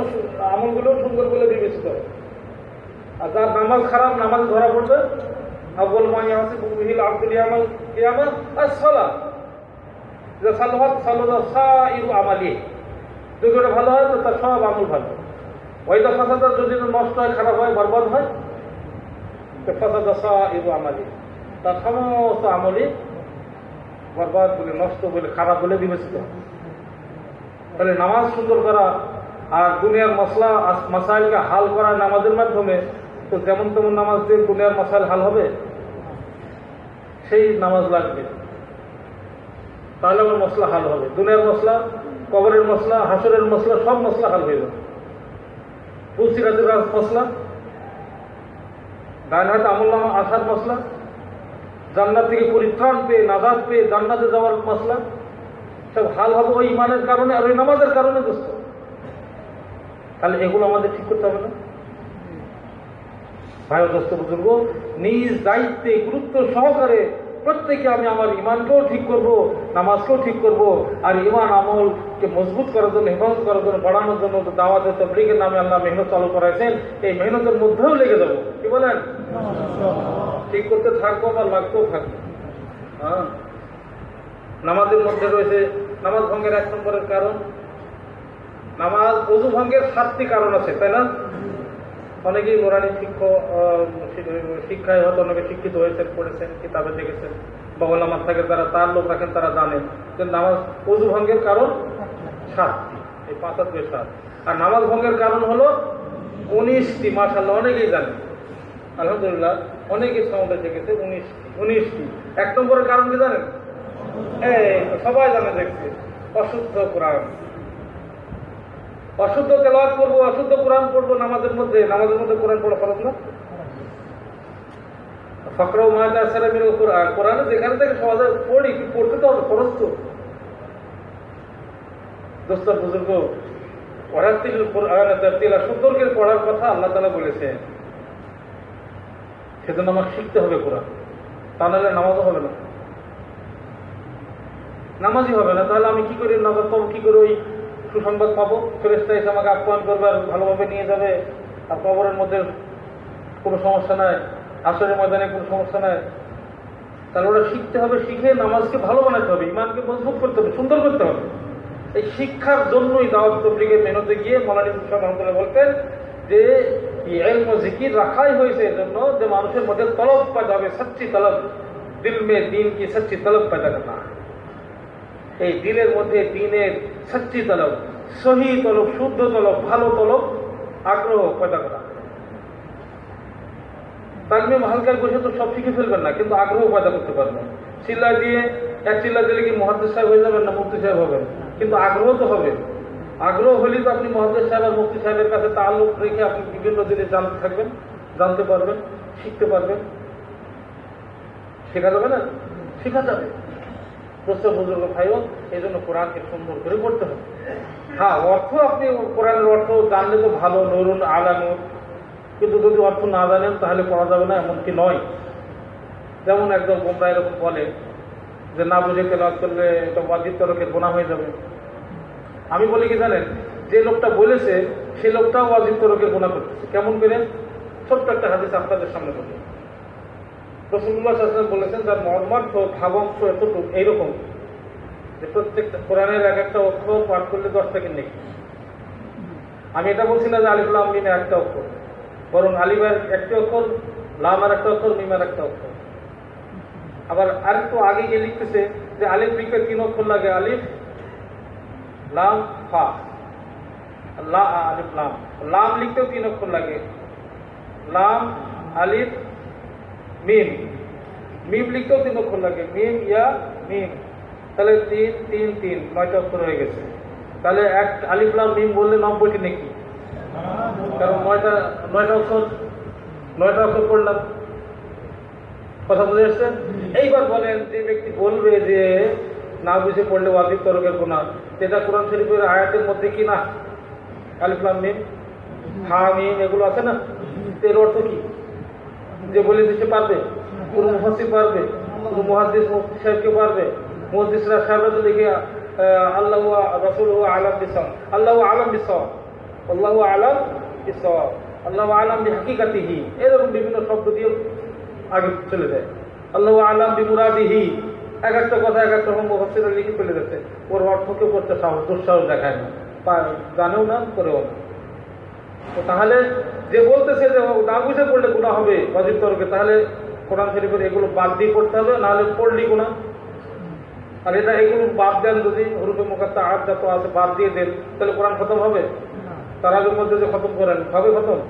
আমলগুলো সুন্দর বলে বিবেচিত হবে। আর যার নামাজ খারাপ, নামাজ ধরা পড়বে, আব্বুল মাইয়াসিবু বিহিল আব্দুল ইয়ামাল কিয়ামা as-সালাহ, যে সালাত সালাদা সাইরু আমালি, যদি ওটা ভালো হয় তো তার সব আমল ভালো। ওইটা ফাসাদা যদি নষ্ট হয়, খারাপ হয়, বরবাদ হয়, তো ফাসাদা সাইরু আমালি, তার সমস্ত আমলই বরবাদ বলে, নষ্ট বলে, খারাপ বলে বিবেচিত। তাহলে নামাজ সুন্দর করা আর দুনিয়ার মশলা মাসাইলকে হাল করা নামাজের মাধ্যমে, তো যেমন তেমন নামাজ দিয়ে দুনিয়ার মাসাইল হাল হবে? সেই নামাজ লাগবে, তাহলে আমার মশলা হাল হবে। দুনিয়ার মশলা, কবরের মশলা, হাসরের মশলা, সব মশলা হাল হয়ে যাবে। পুলসিরাতের মশলা, ডান হাতে আমুল্লাহ আসার মশলা, জান্নাত থেকে পরিত্রাণ পেয়ে, নাজাত পেয়ে জান্নাতে যাওয়ার মশলা, সব হাল হবে ওই ইমানের কারণে আর ওই নামাজের কারণে। দোস্ত, তাহলে এগুলো আমাদের ঠিক করতে হবে না ভাই? দোস্ত বুজুর্গ, নিজ দায়িত্বে গুরুত্ব সহকারে প্রত্যেকে আমি আমার ইমানকেও ঠিক করব, নামাজকেও ঠিক করব, আর ইমান আমলকে মজবুত করার জন্য, হেফাজত করার জন্য, বাড়ানোর জন্য দাওয়াতে তাবলীগের নামে আল্লাহ মেহনত চালু করাইছেন। এই মেহনতের মধ্যেও লেগে যাবো, কি বলেন? ঠিক করতে থাকবো, আমার লাগতেও থাকবো। হ্যাঁ, নামাজের মধ্যে রয়েছে নামাজ ভঙ্গের 1 নম্বরের কারণ, নামাজ ওযু ভঙ্গের 7টি কারণ আছে, তাই না? অনেকেই নুরানি শিক্ষায় হয়তো অনেকে শিক্ষিত হয়েছেন, পড়েছেন, কিতাবে দেখেছেন, বা ওলামা থাকে যারা তার লোক রাখেন, তারা জানেন যে নামাজ ওযু ভঙ্গের কারণ 7টি, এই 5 আর 2 7। আর নামাজ ভঙ্গের কারণ হলো 19টি। মাশাআল্লাহ, অনেকেই জানেন, আলহামদুলিল্লাহ, অনেকেই সাউন্ডে দেখেছে 19টি। 1 নম্বরের কারণ কি জানেন? সবাই জানে, দেখছে, অশুদ্ধ কোরআন। অশুদ্ধ তেলাওয়াত করবো, অশুদ্ধ কোরআন পড়বো নামাজের মধ্যে কোরআন পড়া ফরজ না? ফাকরাউ মা তায়াসসারা মিনাল কোরআন, কোরআনে যেখানে থেকে সহজে পড়ি, কি পড়তে তো হবে, ফরজ তো। দোস্ত বুজুর্গ, ওয়ারাতিল কোরআন তারতিলা, সুন্দর করে পড়ার কথা আল্লাহ তাআলা বলেছেন। সেজন্য আমাকে শিখতে হবে কোরআন, তা নাহলে নামাজও হবে না, নামাজই হবে না। তাহলে আমি কি করে নামাজ পাবো, কি করে ওই সুসংবাদ পাবো? ফেরেশতা এসে আমাকে আপ্যায়ন করবে আর ভালোভাবে নিয়ে যাবে, আর কবরের মধ্যে কোনো সমস্যা নাই, আসরের ময়দানে কোনো সমস্যা নাই। তাহলে ওরা শিখতে হবে, শিখে নামাজকে ভালো বানাতে হবে, ইমানকে মজবুত করতে হবে, সুন্দর করতে হবে। এই শিক্ষার জন্যই দাওয়াত তাবলীগের মেহনতে গিয়ে মৌলানা মুফতি রহমাতুল্লাহ বলতেন যে ইলম ও জিকির রাখাই হয়েছে এজন্য যে মানুষের মধ্যে তলব পয়দা হবে, সচ্চি তলব, দিল মে দিন কি সচ্চি তলব পয়দা করনা। এই দিলের মধ্যে দিনের সচ্চি তলব, সহি তলব, শুদ্ধ তলব, ভালো তলব, আগ্রহ পয়দা করা। তালমে হালকার বসে তো সব শিখে ফেলবেন না, কিন্তু আগ্রহ পয়দা করতে পারবেন। চিল্লা দিয়ে এক চিল্লা দিলে কি মুহাদ্দিস সাহেব হয়ে যাবেন না মুফতি সাহেব হবেন? কিন্তু আগ্রহ তো হবে। আগ্রহ হলে তো আপনি মুহাদ্দিস সাহেব আর মুফতি সাহেবের কাছে তাল্লুক রেখে আপনি বিভিন্ন জিনিস জানতে থাকবেন, জানতে পারবেন, শিখতে পারবেন। শেখা যাবে না? শেখা যাবে। দোস্ত বুজুর্গ ভাইও, এই জন্য কোরআনকে সুন্দর করে পড়তে হবে। হ্যাঁ, অর্থ আপনি কোরআনের অর্থ জানলে তো ভালো, নুরুন আলা নূর, কিন্তু যদি অর্থ না জানেন তাহলে পড়া যাবে না, এমনকি নয়। যেমন একদম গোমরা এরকম বলে যে না বুঝে তেলাওয়াত করলে এটা ওয়াজিব তরকের গুনাহ হয়ে যাবে। আমি বলি কি জানেন, যে লোকটা বলেছে সে লোকটাও ওয়াজিব তরকের গুনাহ করতেছে। কেমন করে? ছোট্ট একটা হাদিস আপনাদের সামনে বলি। রাসূলুল্লাহ সাল্লাল্লাহু আলাইহি ওয়াসাল্লাম বলেছেন, যার মর্মার্থ ভাবাংশ এতটুকু এইরকম যে প্রত্যেকটা কোরআনের এক একটা অক্ষর পাঠ করলে 10 টাকা নেই। আমি এটা বলছি না যে আলিফ লাম মিম একটা অক্ষর, বরং আলিফের একটা অক্ষর, লামের একটা অক্ষর, মিমের একটা অক্ষর। আবার আরেকটু আগে গিয়ে লিখতেছে যে আলিফ লিখতে 3 অক্ষর লাগে, আলিফ লাম ফা, আলিফ লাম। লাম লিখতেও 3 অক্ষর লাগে, লাম আলিফ মিম। মিম লিখতেও 3 অক্ষর লাগে, মিম ইয়া মিম। তাহলে 3 3 3 9টা অক্ষর হয়ে গেছে। তাহলে এক আলিফ লাম মিম বললে 90টি নাকি? কারণ 9টা অক্ষর পড়লাম। কথা বুঝে এসছেন? এইবার বলেন, যে ব্যক্তি বলবে যে না বুঝে পড়লে ওয়াজিব তরকের গুনাহ, এটা কোরআন শরীফের আয়াতের মধ্যে কি না? আলিফ লাম মিম, হা মিম এগুলো আছে না? এর অর্থ কি? যে বলে দিতে পারবে? কোন মুফাসসির পারবে? কোন মুহাদ্দিস মুফতি সাহেব কেউ পারবে? মুহাদ্দিসরা সাহেবরা তো দেখে আল্লাহু রাসূলুহু আলাম বিসাওয়াব, আল্লাহু আলাম বিসাওয়াব, আল্লাহু আলাম বিসাওয়াব, আল্লাহু আলাম বিহাকিকাতিহি, এরকম বিভিন্ন শব্দ দিয়ে আগে চলে যায়। আল্লাহু আলাম বিমুরাদিহি, এক একটা কথা এক একটা মুফাসসিররা লিখে চলে যাচ্ছে। ওর অর্থকে করতে দুঃসাহস দেখায় না, জানেও না, করেও না। তো তাহলে যে বলতেছে যে না বুঝে পড়লে গুনাহ হবে ওয়াজিব তরকে, তাহলে কোরআন শরীফের এগুলো বাদ দিয়ে পড়তে হবে, নাহলে পড়লি গুনাহ। আর এটা এগুলো বাদ দেন, যদি হরুফে মুকাত্তাআত যত আছে বাদ দিয়ে দেন, তাহলে কোরআন খতম হবে? তারাবির মধ্যে যে খতম করেন, হবে খতম?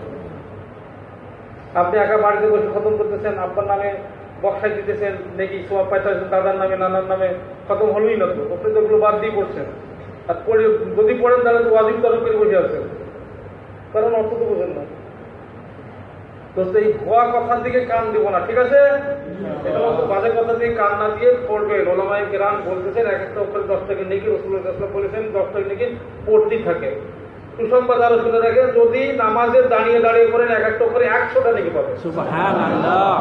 আপনি একা বাড়িতে বসে খতম করতেছেন, আপনার নামে বক্সাই দিতেছেন, নাকি সোয়াব পাইতেছেন, দাদার নামে নানার নামে, খতম হলোই না তো। আপনি তো এগুলো বাদ দিয়ে পড়ছেন। আর পড়ে যদি পড়েন তাহলে তো ওয়াজিব তরক করে বসে আছেন, কারণ অর্থ তো বোঝেন না। তো এই ভুয়া কথার দিকে কান দিব না, ঠিক আছে? এটা মতো বাজে কথা দিয়ে কান না দিয়ে পড়বেন। ওলামায়ে কেরাম বলতেছেন এক একটা অক্ষরে 10 টাকা নেকি, রাসূলুল্লাহ সাল্লাল্লাহু আলাইহি ওয়াসাল্লাম বলেছেন 10 টাকা নেকি পড়তেই থাকে। সুসংবাদ আরো শুনে রাখেন, যদি নামাজে দাঁড়িয়ে দাঁড়িয়ে পড়েন এক একটা অক্ষরে 100টা নেকি পাবেন। সুবহানাল্লাহ।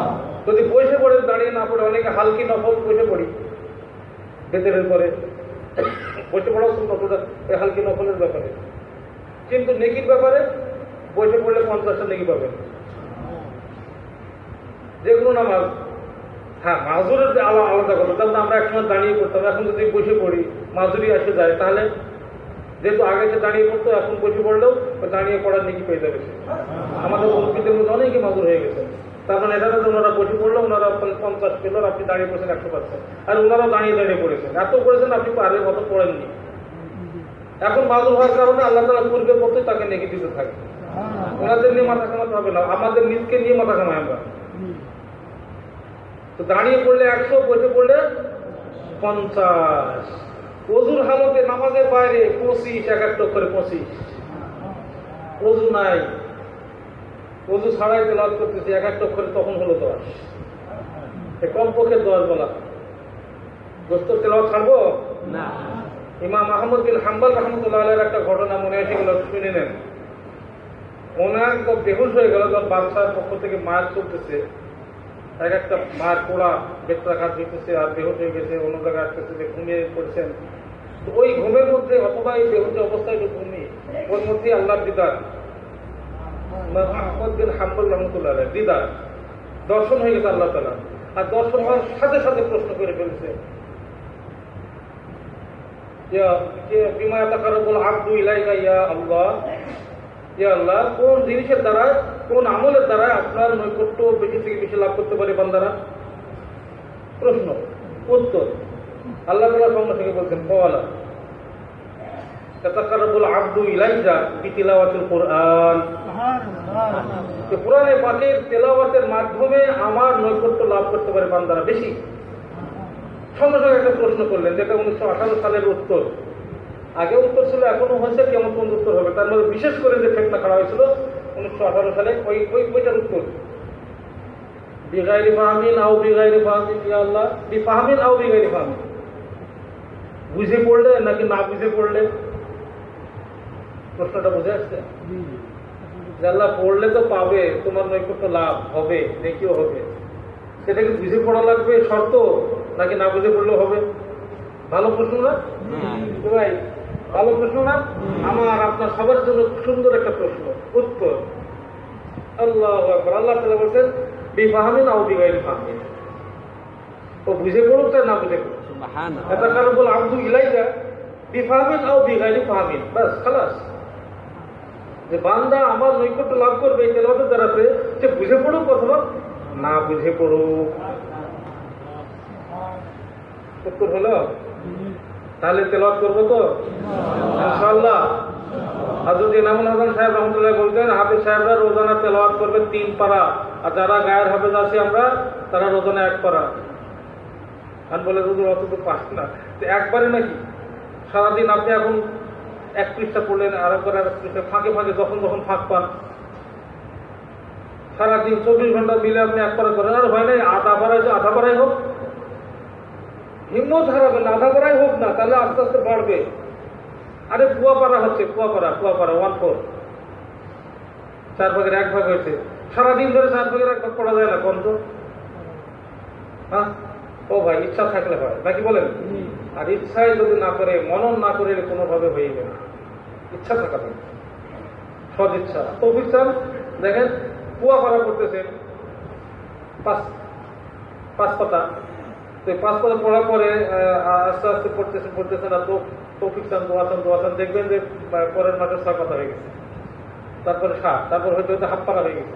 যদি বসে পড়ে দাঁড়িয়ে না পড়ে, অনেকে হালকি নফল বসে পড়ি বেতের পরে, বসে পড়াও সুন্নত হালকি নফলের ব্যাপারে, কিন্তু নেকির ব্যাপারে বসে পড়লে 50টা নেকি পাবেন। যেগুলো নামাজ, হ্যাঁ মাজুরের আলাদা কথা, তাহলে আমরা একসময় দাঁড়িয়ে পড়তাম, এখন যদি বসে পড়ি মাজুরি এসে যায়, তাহলে যেহেতু আগে যে দাঁড়িয়ে পড়তো এখন বসে পড়লেও দাঁড়িয়ে পড়ার নাকি পেয়ে যাবে সে। আমাদের মুরব্বীদের মধ্যে অনেকে মাদুর হয়ে গেছে। তার মানে এটা না যে ওনারা বসে পড়লো, ওনারা 50 পেল, আপনি দাঁড়িয়ে পড়েছেন 100%, আর ওনারাও দাঁড়িয়ে দাঁড়িয়ে পড়েছেন, এত পড়েছেন আপনি আগের মতো পড়েননি। এখন মাদুর হওয়ার কারণে আল্লাহ তাআলা পূর্বের মতোই তাকে নেগেটিভে থাকে। ওনাদের নিয়ে মাথা কামাতে হবে না, আমাদের নিজকে নিয়ে মাথা কামাই আমরা। তো দাঁড়িয়ে পড়লে 100, বসে পড়লে 50। ওযুর হালতে নামাজের বাইরে 25, এক একটা করে 25। ওযু নাই, ওযু ছাড়াই তেলাওয়াত করতেছি, এক একটা করে তখন হলো 10। কমপক্ষে 10 বলা। দোস্ত তেলাওয়াত ছাড়বো না। ইমাম আহমদ বিন হাম্বল রাহমাতুল্লাহ আলাইহির একটা ঘটনা মনে এসে গেল, শুনে নেন। ওনার তো বেহুশ হয়ে গেল, যখন বাদশার পক্ষ থেকে মার চলতেছে, এক একটা মার পোড়া বেত্রাঘাত হইতেছে, আর বেহুশ হয়ে গেছে, অন্য জায়গায় আসতেছে, ঘুমিয়ে পড়ছেন। তো ওই ঘুমের মধ্যে অথবা এই বেহুশ অবস্থায় যে ঘুমিয়ে, ওর মধ্যে আল্লাহর দিদার, আহমদ বিন হাম্বল রহমতুল্লাহ আলাইহি দিদার দর্শন হয়ে গেছে আল্লাহ তাআলা। আর দর্শন হওয়ার সাথে সাথে প্রশ্ন করে ফেলছে, বিমা ইয়াতাকাররাবুল আবদু ইলাইকা ইয়া আল্লাহ, ইয়া আল্লাহ, কোন জিনিসের দ্বারা, কোন আমলের দ্বারা আপনার নৈকট্য বেশি থেকে বেশি লাভ করতে পারে বান্দারা? প্রশ্ন, উত্তর আল্লাহ তাআলা সঙ্গে থেকে বলছেন, ক্বালা ইয়াতাকাররাবুল আবদু ইলাইকা বিতিলাওয়াতিল কুরআন। কোরআনে পাকের তেলাওয়াতের মাধ্যমে আমার নৈকট্য লাভ করতে পারে বান্দারা বেশি। সঙ্গে সঙ্গে একটা প্রশ্ন করলেন, যেটা 1918 সালের উত্তর। আগে উত্তর ছিল, এখনো হয়েছে, কেমন কোন উত্তর হবে। তার মধ্যে বিশেষ করে যে ফেতনা খাড়া হয়েছিল 1918 সালে, ওইটার উত্তর বিগাইরি ফাহমিন আও বিগাইরি ফাহমিন, ইয়া আল্লাহ বিফাহমিন আও বিগাইরি ফাহমিন, বুঝে পড়লে নাকি না বুঝে পড়লে? প্রশ্নটা বুঝে আসছে? যে আল্লাহ পড়লে তো পাবে, তোমার নৈকট্য লাভ হবে, নেকিও হবে, সেটাকে বুঝে পড়া লাগবে শর্ত, নাকি না বুঝে পড়লেও হবে? ভালো প্রশ্ন না ভাই? ভালো প্রশ্ন না? আমার আপনার সবার জন্য সুন্দর একটা প্রশ্ন, উত্তর আল্লাহু আকবার। আল্লাহ তাআলা বলছেন বিফাহমিন আও বিগাইরি ফাহমিন, ও বুঝে পড়ুক চাই না বুঝে পড়ুক। সুবহানাল্লাহ। ইয়াতাকাররাবুল আবদু ইলাইকা বিফাহমিন আও বিগাইরি ফাহমিন, বাস খালাস। যে বান্দা আমার নৈকট্য লাভ করবে এই তেলাওয়াতের দ্বারাতে, সে বুঝে পড়ুক অথবা না বুঝে পড়ুক। উত্তর হলো? তাহলে তেলাওয়াত করবো তো ইনশাআল্লাহ। হযরত ইনামুল হাসান সাহেব রহমতুল্লাহ বলতেন, হাফেজ সাহেবরা রোজানা তেলাওয়াত করবে 3 পারা, আর যারা গায়ের হাফেজ আছি আমরা, তারা রোজানা 1 পারা। আর বলে হুজুর অত তো পাস না, তো একবারে নাকি? সারাদিন আপনি এখন 1 পৃষ্ঠা পড়লেন, আরেকবার 1 পৃষ্ঠা, ফাঁকে ফাঁকে যখন যখন ফাঁক পান, সারাদিন 24 ঘন্টা মিলে আপনি 1 পারা করেন। আর হয় নাই আধা পারাই হোক, হিম্মত হারাবেন না, আধা পারাই হোক না, তাহলে আস্তে আস্তে বাড়বে। আরে কুয়াপাড়া হচ্ছে, কুয়াপাড়া 1/4, 4 ভাগের 1 ভাগ হয়েছে। সারাদিন ধরে 4 ভাগের 1 ভাগ পড়া যায় না, কোন তো? হ্যাঁ ও ভাই, ইচ্ছা থাকলে হয়, নাকি বলেন? আর ইচ্ছাই যদি না করে, মনন না করে, কোনোভাবে হয়ে যাবে। ইচ্ছা থাকা যায়, সদ ইচ্ছা, তৌফিক চান। দেখেন কুয়াপাড়া করতেছেন 5 পাতা, তো 5 পাতা পড়ার পরে আস্তে আস্তে পড়তেছেন, আর তৌফিক চান, দোয়া চান, দেখবেন যে পরের মাসে 6 পাতা হয়ে গেছে, তারপরে 7, তারপর হয়তো 1/2 পারা হয়ে গেছে,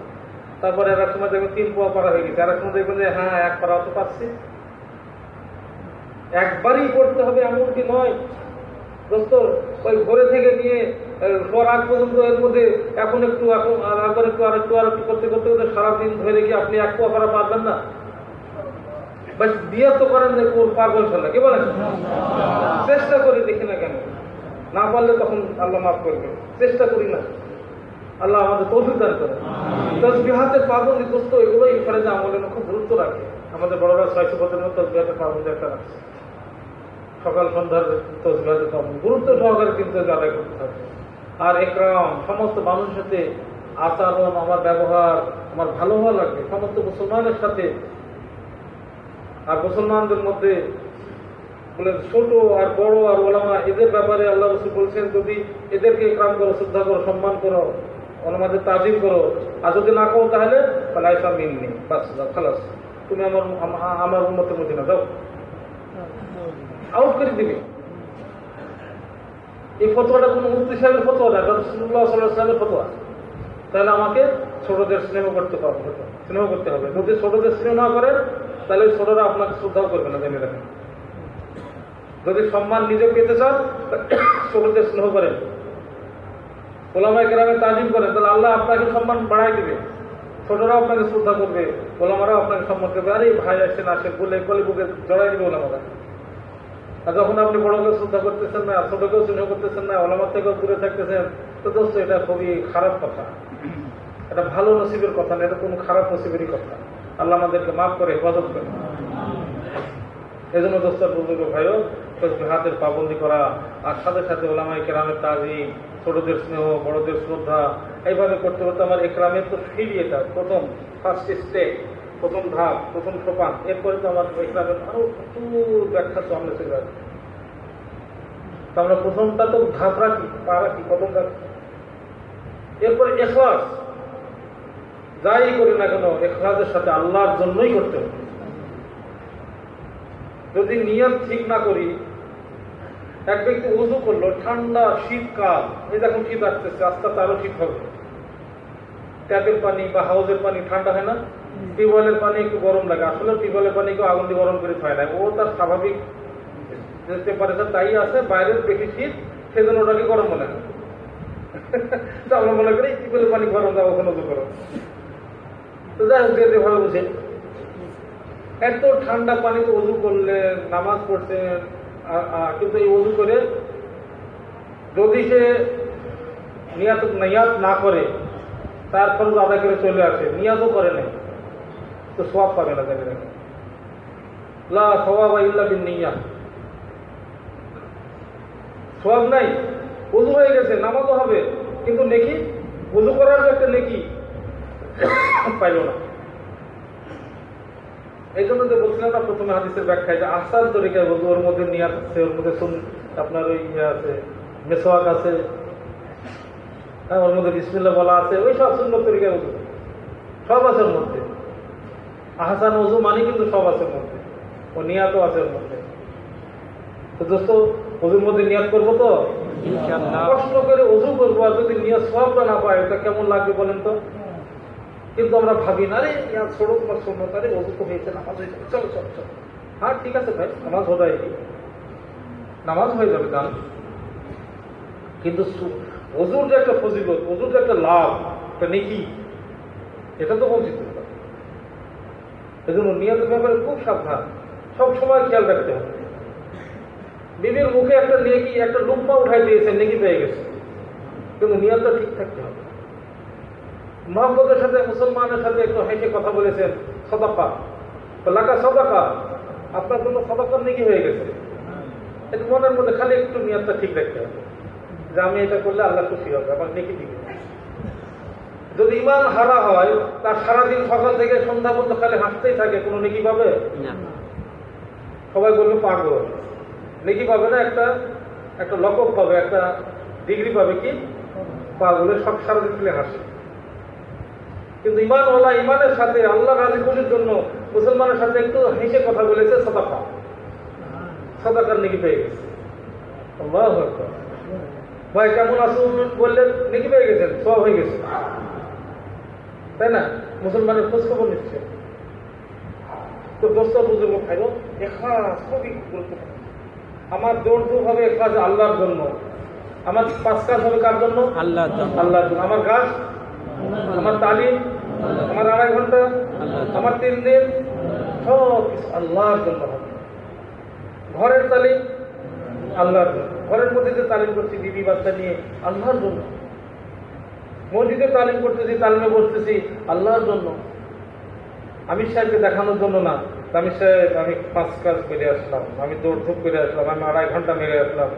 তারপরে আর এক সময় দেখবেন 3 পোয়া পারা হয়ে গেছে, আর এক সময় দেখবেন যে হ্যাঁ 1 পারা তো পাচ্ছি। একবারই পড়তে হবে এমন কি নয় দোস্ত। ওই ঘরে থেকে নিয়ে শোয়ার আগ পর্যন্ত এর মধ্যে এখন একটু আর একটু করতে করতে করতে সারাদিন ধরে গিয়ে আপনি 1 পোয়া পারা পারবেন না। বাস বিয়ে তো করেন যে পাগল ফেলা, কি বলেন? চেষ্টা করি, দেখি না কেন, না পারলে তখন আল্লাহ মাফ করবে। চেষ্টা করি না, আল্লাহ আমাদের তৌফিক দান করে। তাসবিহাতের পাবন্দি দোস্ত, এগুলো ইনফারেজ আমলের খুব গুরুত্ব রাখে। আমাদের বড়রা 600 বছরের মধ্যে তাসবিহাতের পাবন্দি একটা রাখছে, সকাল সন্ধ্যার তাসবিহাতের পাবন্দি গুরুত্ব সহকারে কিন্তু আদায় করতে থাকে। আর একরাম, সমস্ত মানুষের সাথে আচরণ, আমার ব্যবহার, আমার ভালো হওয়া লাগবে সমস্ত মুসলমানের সাথে। আর মুসলমানদের মধ্যে বলে ছোট আর বড় আর ওলামা, এদের ব্যাপারে আল্লাহ রাসূল বলছেন, যদি এদেরকে ইকরাম করো, শ্রদ্ধা করো, সম্মান করো, ওলামাদের তাজিম করো, আর যদি না করো তাহলে লাইসা মিন্নি, বাস খালাস, তুমি আমার উম্মতের মধ্যে না, যাও, আউট করে দিবে। এই ফতোয়াটা কোনো মুফতি সাহেবের ফতোয়া না, রাসূলুল্লাহ সাল্লাল্লাহু আলাইহি ওয়াসাল্লামের ফতোয়া। তাহলে আমাকে ছোটদের স্নেহ করতে হবে। যদি ছোটদের স্নেহ না করেন তাহলে ওই ছোটরা আপনাকে শ্রদ্ধাও করবে না, জেনে রাখেন। যদি সম্মান নিজে পেতে চান ছোটদের স্নেহ করেন, ওলামায়ে কেরামের তাজিম করেন, তাহলে আল্লাহ আপনাকে সম্মান বাড়ায় দিবে, ছোটরাও আপনাকে শ্রদ্ধা করবে, ওলামারাও আপনাকে সম্মান করবে। আরে ভাই আসেন বলে কলে বুকে জড়াই দিবে ওলামারা। আর যখন আপনি বড়কে শ্রদ্ধা করতেছেন না, ছোটকেও স্নেহ করতেছেন না, ওলামার থেকেও দূরে থাকতেছেন, তো দোস্ত এটা খুবই খারাপ কথা। এটা ভালো নসিবের কথা না, এটা কোনো খারাপ নসিবেরই কথা। আল্লাহ আমাদেরকে মাফ করে হেফাজত করে। এই জন্য দোস্তার বুজুর্গ ভাইও হাতের পাবন্দি করা, আর সাথে সাথে ওলামায়ে কেরামের তাজিম, ছোটদের স্নেহ, বড়দের শ্রদ্ধা, এইভাবে করতে করতে আমার একরামের তো সিঁড়ি, এটা প্রথম ফার্স্ট স্টেপ, প্রথম ধাপ, প্রথম সোপান। এরপরে তো আমার একরামের আরো প্রচুর ব্যাখ্যা সামনে চলে আসবে। তো আমরা প্রথমটা তো ধাপ রাখি, পা রাখি, প্রথম রাখি। এরপরে ইখলাস, যাই করি না কেন ইখলাসের সাথে আল্লাহর জন্যই করতে হবে। যদি নিয়ত ঠিক না করি, এক ব্যক্তি ওযু করলো, ঠান্ডা শীতকাল, এই দেখুন শীত আসতেছে, আস্তে আস্তে আরো শীত হবে। ট্যাপের পানি বা হাউজের পানি ঠান্ডা হয় না, টিউবওয়েলের পানি একটু গরম লাগে। আসলে টিউবওয়েলের পানি কেউ আগুন দিয়ে গরম করে খায় না, ও তার স্বাভাবিক যে টেম্পারেচার তাই আছে, বাইরের বেশি শীত, সেজন্য ওটাকে গরম মনে হয়। তো আমরা মনে করি টিউবওয়েলের পানি গরম, যাবো ওখানে ওযু করো। তো যাই হোক, যে ভালো বুঝে, এত ঠান্ডা পানিতে ওযু করলে, নামাজ পড়ছেন, কিন্তু এই ওযু করে যদি সে নিয়াত না করে, তার ফরজ আদায় করে চলে আসে, নিয়াতও করে নাই, তো সওয়াব পাবে না। জানি রাখেন, লা সওয়াবা ইল্লা বিন্নিয়াত, সওয়াব নাই। ওযু হয়ে গেছে, নামাজও হবে, কিন্তু নেকি, ওযু করার যে একটা নেকি পাইল না। এই জন্য যে বলছিলাম না প্রথমে হাদিসের ব্যাখ্যায়, যে আহসান তরিকায় ওযু, ওর মধ্যে নিয়াত আছে, ওর মধ্যে আপনার ওই আছে, মেসওয়াক আছে, ওর মধ্যে বিসমিল্লাহ বলা আছে, ওই সব সুন্নত তরিকায় ওযু সব আছে ওর মধ্যে। আহসান ওযু মানে কিন্তু সব আছে ওর মধ্যে, ও নিয়াতও আছে ওর মধ্যে। তো দোস্ত, ওযুর মধ্যে নিয়াত করবো তো ইনশাআল্লাহ, কষ্ট করে ওযু করবো, আর যদি নিয়াত সওয়াবটা না পাই, এটা কেমন লাগবে বলেন তো? কিন্তু আমরা ভাবি না, রে ছোট তোমার সুন্নত, আরে ওযু তো হয়েছে, নামাজ হয়ে যাবে, চলো চলো চলো। হ্যাঁ ঠিক আছে ভাই, নামাজ হয়ে যাবে, নামাজ হয়ে যাবে গান, কিন্তু ওযুর যে একটা ফজিলত, ওযুর যে একটা লাভ, একটা নেকি, এটা তো বঞ্চিত। এজন্য নিয়তের ব্যাপারে খুব সাবধান, সব সময় খেয়াল রাখতে হবে। বিবির মুখে একটা নেকি, একটা লুম্পা উঠাই দিয়েছে, নেকি পেয়ে গেছে, কিন্তু নিয়তটা ঠিক থাকতে হবে। মহব্বতের সাথে, মুসলমানের সাথে একটু হেসে কথা বলেছেন, সাদাকা, লাকা সাদাকা, আপনার জন্য সাদাকার নেকি হয়ে গেছে। এটা মনের মধ্যে খালি একটু নিয়তটা ঠিক রাখতে হবে, যে আমি এটা করলে আল্লাহ খুশি হবে, আমার নেকি দিবে। যদি ইমান হারা হয়, তার সারাদিন সকাল থেকে সন্ধ্যা পর্যন্ত খালি হাসতেই থাকে, কোনো নেকি পাবে? সবাই বলবে পাগল, নেকি পাবে না, একটা লকব পাবে, একটা ডিগ্রি পাবে, কি পাগলের, সব সারাদিন খেলে হাসে। কিন্তু ইমানওয়ালা ইমানের সাথে, আল্লাহ রাজি খুশির জন্য মুসলমানের সাথে একটু হেসে কথা বলেছে, সাদাকা, সাদাকার নেকি পেয়ে গেছে। আল্লাহু আকবার। ভাই কেমন আসুন বললেন, নেকি পেয়ে গেছেন, সওয়াব হয়ে গেছে, তাই না? মুসলমানের খোঁজ খবর নিচ্ছে। তো দোস্ত বুজুর্গ ভাইও, ইখলাস খুবই গুরুত্বপূর্ণ। আমার দৌড় হবে ইখলাস আল্লাহর জন্য, আমার 5 কাজ হবে কার জন্য? আল্লাহর জন্য। আল্লাহর জন্য। আমার গাছ, আমার তালিম, আমার 2.5 ঘন্টা, আমার 3 দিন, সব কিছু আল্লাহর জন্য হবে। ঘরের তালিম আল্লাহর জন্য, ঘরের মধ্যে যে তালিম করছি বিবি বাচ্চা নিয়ে, আল্লাহর জন্য। মসজিদে তালিম করতেছি, তালিমে বসতেছি, আল্লাহর জন্য। আমির সাহেবকে দেখানোর জন্য না, আমির সাহেব আমি 5 কাজ করে আসলাম, আমি দৌড়ধুপ করে আসলাম, আমি 2.5 ঘন্টা মেরে আসলাম,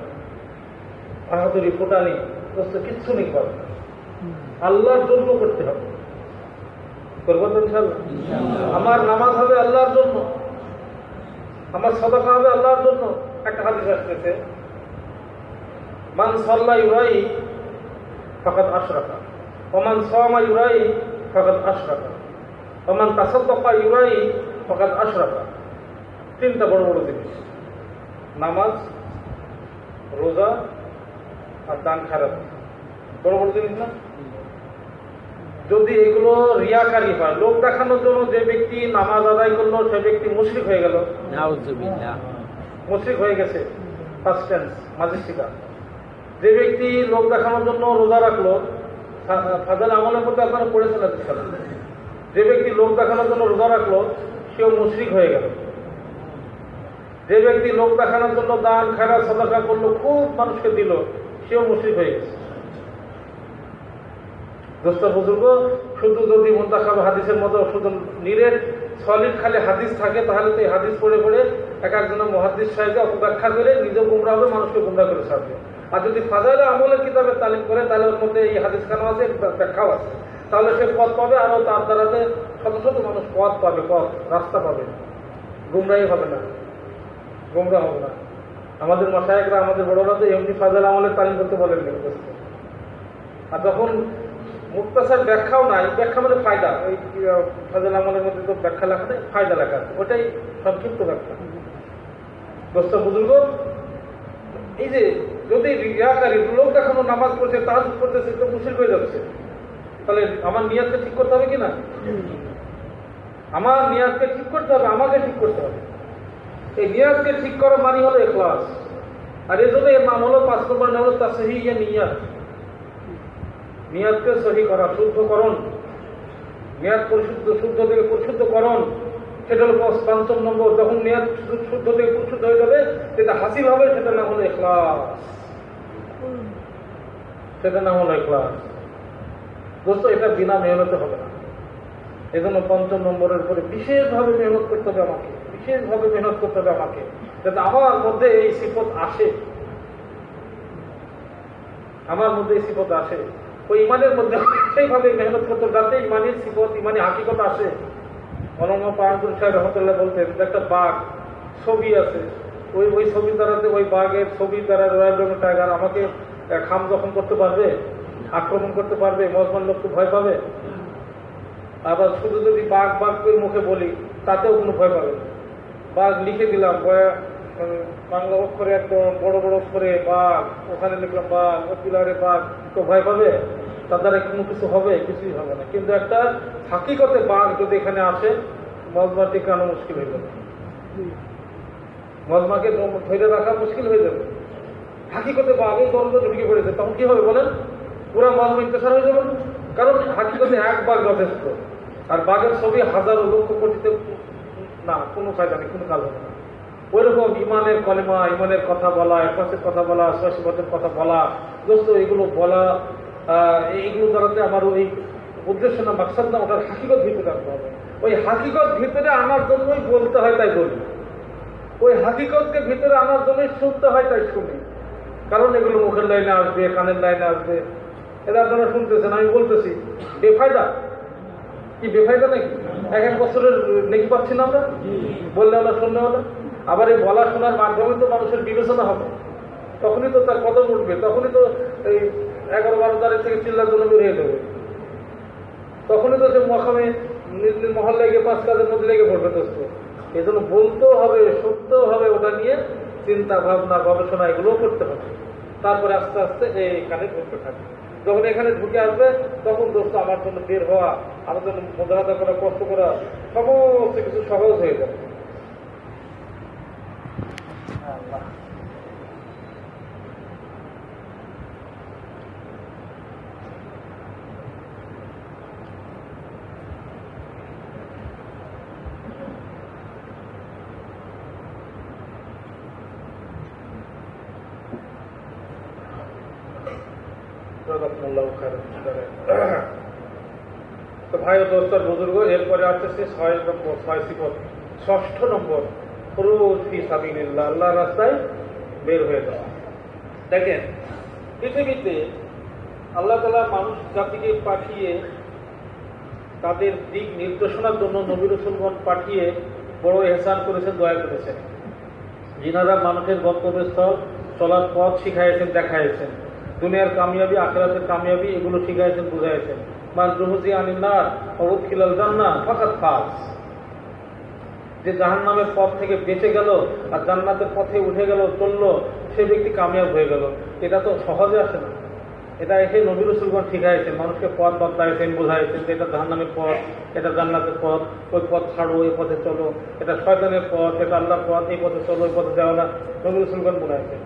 বাহাদুরি ফোটানি, দোস্ত কিচ্ছু নেই, কর আল্লাহর জন্য করতে হবে। করবো তো ইনশাআল্লাহ। আমার নামাজ হবে আল্লাহর জন্য, আমার সাদাকা হবে আল্লাহর জন্য। একটা হাদিস আসতেছে, মান সাল্লা ইউরাই ফাকাদ আশরাকা, ওয়া মান সামা ইউরাই ফাকাদ আশরাকা, ওয়া মান তাসাদ্দাকা ইউরাই ফাকাদ আশরাকা। 3টা বড় বড় জিনিস, নামাজ, রোজা, আর দান খারাপ, বড় বড় জিনিস না। যদি এগুলো রিয়াকারী হয়, লোক দেখানোর জন্য যে ব্যক্তি নামাজ আদায় করলো সে ব্যক্তি মুশরিক হয়ে গেল, নাউযুবিল্লাহ। মুশরিক হয়ে গেছে, ফার্স্ট টেন্স মাঝে শিখা। যে ব্যক্তি লোক দেখানোর জন্য রোজা রাখলো, ফাজাল আমলের মধ্যে আপনারা পড়েছেন না, যে ব্যক্তি লোক দেখানোর জন্য রোজা রাখলো সেও মুশরিক হয়ে গেল। যে ব্যক্তি লোক দেখানোর জন্য দান খায়রাত সাদাকা করলো, খুব মানুষকে দিল, সেও মুশরিক হয়ে গেছে। দোস্ত বুজুর্গ, শুধু যদি মুনতাখাব হাদিসের মতো শুধু নিরেট সলিড খালি হাদিস থাকে, তাহলে তো এই হাদিস পড়ে পড়ে এক একজনের মুহাদ্দিস সাহেবকে অপব্যাখ্যা করে নিজেও গুমরা হবে, মানুষকে গুমরা করে ছাড়বে। আর যদি ফাজাইলে আমলের কিতাবে তালিম করে, তাহলে ওর মধ্যে এই হাদিস খানো আছে, ব্যাখ্যাও আছে, তাহলে সে পথ পাবে। আরও তার দ্বারাতে শত শত মানুষ পথ পাবে, পথ রাস্তা পাবে, গুমরাই হবে না, গুমরা হবে না। আমাদের মাশায়েখরা, আমাদের বড়রা তো এমনি ফাজাইল আমলের তালিম করতে বলেন। আর যখন মুক্তাসার ব্যাখ্যাও নাই, ব্যাখ্যা মানে ফায়দা, ওই ফাজাইল আমলের মধ্যে তো ব্যাখ্যা লেখা নেই, ফায়দা লেখা আছে, ওটাই সংক্ষিপ্ত ব্যাখ্যা। দোস্ত বুজুর্গ, এই যে যদি রিয়াকারী লোক দেখানো নামাজ পড়ছে, তাহাজ্জুদ পড়তেছে, তো মুশরিক হয়ে যাচ্ছে, তাহলে আমার নিয়াতকে ঠিক করতে হবে কিনা? আমার নিয়াতকে ঠিক করতে হবে, আমাকে ঠিক করতে হবে। এই নিয়াতকে ঠিক করা মানে হলো ইখলাস। আর এই জন্য এর নাম হলো 5 নম্বর নাম হলো তাসহিহ নিয়াত। নিয়াতকে সহি করা, শুদ্ধকরণ, নিয়াত পরিশুদ্ধ, শুদ্ধ থেকে পরিশুদ্ধকরণ, সেটা হলো 5 নম্বর। যখন নিয়াত শুদ্ধ থেকে পরিশুদ্ধ হয়ে যাবে, যেটা হাসিল হবে, সেটার নাম হলো ইখলাস, সেটার নাম হলো ইখলাস। দোস্ত, এটা বিনা মেহনতে হবে না। এই জন্য 5 নম্বরের উপরে বিশেষভাবে মেহনত করতে হবে আমাকে, বিশেষভাবে মেহনত করতে হবে আমাকে, যাতে আমার মধ্যে এই সিফত আসে, আমার মধ্যে এই সিফত আসে। ওই ইমানের মধ্যে সেইভাবে মেহনত করতে হবে যাতে ইমানের সিফত, ইমানি হাকিকত আসে। মৌলানা পাহাড়পুর সাহেব রহমতুল্লাহ বলতেন, একটা বাঘ ছবি আছে, ওই ছবি দ্বারাতে, ওই বাঘের ছবি দ্বারা রয়্যাল বেঙ্গল টাইগার আমাকে খাম জখম করতে পারবে, আক্রমণ করতে পারবে, মজমান লোক তো ভয় পাবে। আবার শুধু যদি বাঘ বাঘ করে মুখে বলি, তাতেও কোনো ভয় পাবে না। বাঘ লিখে দিলাম বাংলা অক্ষরে, একদম বড় বড় অক্ষরে বাঘ, ওখানে লিখলাম বাঘ, ও পিলারে বাঘ, তো ভয় পাবে? তার দ্বারা কোনো কিছু হবে? কিছুই হবে না। কিন্তু একটা হাকিকতে বাঘ যদি এখানে আসে, মজমা টিকানো মুশকিল হয়ে যাবে, মজমাকে ধরে রাখা মুশকিল হয়ে যাবে। হাকিকতে বাঘ এই দ্বন্দ্ব ঢুকে পড়েছে, তখন কি হবে বলেন? পুরা মজমা ইন্তেশার হয়ে যাবে। কারণ হাকিকতে এক বাঘ যথেষ্ট, আর বাঘের ছবি হাজারো লক্ষ কোটিতে না, কোনো ফায়দা নেই, কোনো কাজ হবে না। ওইরকম ইমানের কলেমা, ইমানের কথা বলা, এফাসের কথা বলা, সহিবতের কথা বলা, দোস্ত এগুলো বলা, এইগুলো দ্বারাতে আমার ওই উদ্দেশ্য না, মাকসাদ না, ওটার হাকিকত ভিতরে আনতে হবে। ওই হাকিকত ভিতরে আনার জন্যই বলতে হয়, তাই বলি। ওই হাকিকতকে ভিতরে আনার জন্যই শুনতে হয়, তাই শুনি। কারণ এগুলো মুখের লাইনে আসবে, কানের লাইনে আসবে, এটা আপনারা শুনতেছেন, আমি বলতেছি, বেফায়দা কি? বেফায়দা নাকি? 1 বছরের নেকি পাচ্ছি না আমরা, বললে আমরা শুনলে হলো। আবার এই বলা শোনার মাধ্যমে তো মানুষের বিবেচনা হবে, তখনই তো তার কদম উঠবে, তখনই তো এই 11-12 তারিখ থেকে চিল্লার জন্য বের হয়ে যাবে, তখনই তো সে মহামে নিজ নিজ মহল লেগে 5 কাজের মধ্যে লেগে পড়বে। দোস্ত, এই জন্য বলতেও হবে, শুনতেও হবে, ওটা নিয়ে চিন্তা ভাবনা গবেষণা এগুলোও করতে হবে। তারপরে আস্তে আস্তে এখানে ঢুকতে থাকবে। যখন এখানে ঢুকে আসবে, তখন দোস্ত আমার জন্য বের হওয়া, আমার জন্য মোজাহাদা করা, কষ্ট করা, সমস্ত কিছু সহজ হয়ে যাবে। তো ভাই ও দোস্তর বুজুর্গ, এরপরে আসতেছে 6 নম্বর, 6 সিফত, 6ষ্ঠ নম্বর, খুরুজ ফি সাবিলিল্লাহ, আল্লাহর রাস্তায় বের হয়ে যাওয়া। দেখেন, পৃথিবীতে আল্লাহ তাআলা মানুষ জাতিকে পাঠিয়ে তাদের দিক নির্দেশনার জন্য নবী রাসূলগণ পাঠিয়ে বড় ইহসান করেছেন, দয়া করেছেন, যিনারা মানুষের গন্তব্যস্থল চলার পথ শিখাইয়েছেন, দেখাইয়েছেন, দুনিয়ার কামিয়াবি, আখিরাতের কামিয়াবি, এগুলো শিখাইয়েছেন, বুঝাইয়েছেন। মান জুহজি আনিন নার ওয়া উদখিলাল জান্নাহ ফাকাদ ফাজ, যে জাহান্নামের পথ থেকে বেঁচে গেল আর জান্নাতের পথে উঠে গেল, চললো, সেই ব্যক্তি কামিয়াব হয়ে গেল। এটা তো সহজে আসে না। এটা এসে নবী রাসূলগণ শিখাইছেন, মানুষকে পথ বদলাইছেন, বোঝাইছেন যে এটা জাহান্নামের পথ, এটা জান্নাতের পথ, ওই পথ ছাড়ো, এই পথে চলো, এটা শয়তানের পথ, এটা আল্লাহর পথ, এই পথে চলো, ওই পথে যাও না। নবী রাসূলগণ বোঝাইছেন।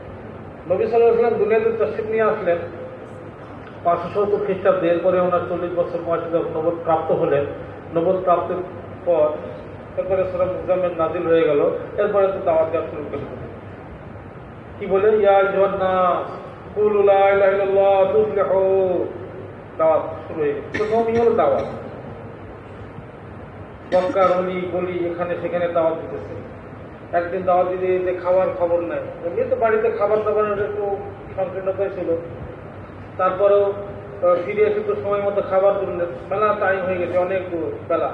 নবী সাল্লাল্লাহু আলাইহি ওয়াসাল্লাম দুনিয়াতে তাশরীফ নিয়ে আসলেন 570 খ্রিস্টাব্দে। এরপরে ওনার 40 বছর বয়সে যখন নবুয়ত প্রাপ্ত হলেন, নবুয়ত প্রাপ্তির পর এরপরে সূরা মুজাম্মিল নাজিল হয়ে গেল। এরপরে তো দাওয়াত দেওয়া শুরু করলেন। কি বলে? ইয়া আইয়ুহান নাস কুলু লা ইলাহা ইল্লাল্লাহ তুফলিহু। দাওয়াত শুরু হয়ে গেল। তো নবী হলো দাওয়াত। মক্কার অলি গলি এখানে সেখানে দাওয়াত দিতেছে। একদিন দাওয়াত দিতে যে খাওয়ার খবর নাই, এমনি তো বাড়িতে খাবার দাবারের একটু সংকীর্ণতাই ছিল। তারপরেও ফিরে এসে তো সময় মতো খাবার তুললেন। বেলা টাইম হয়ে গেছে, অনেক বেলা।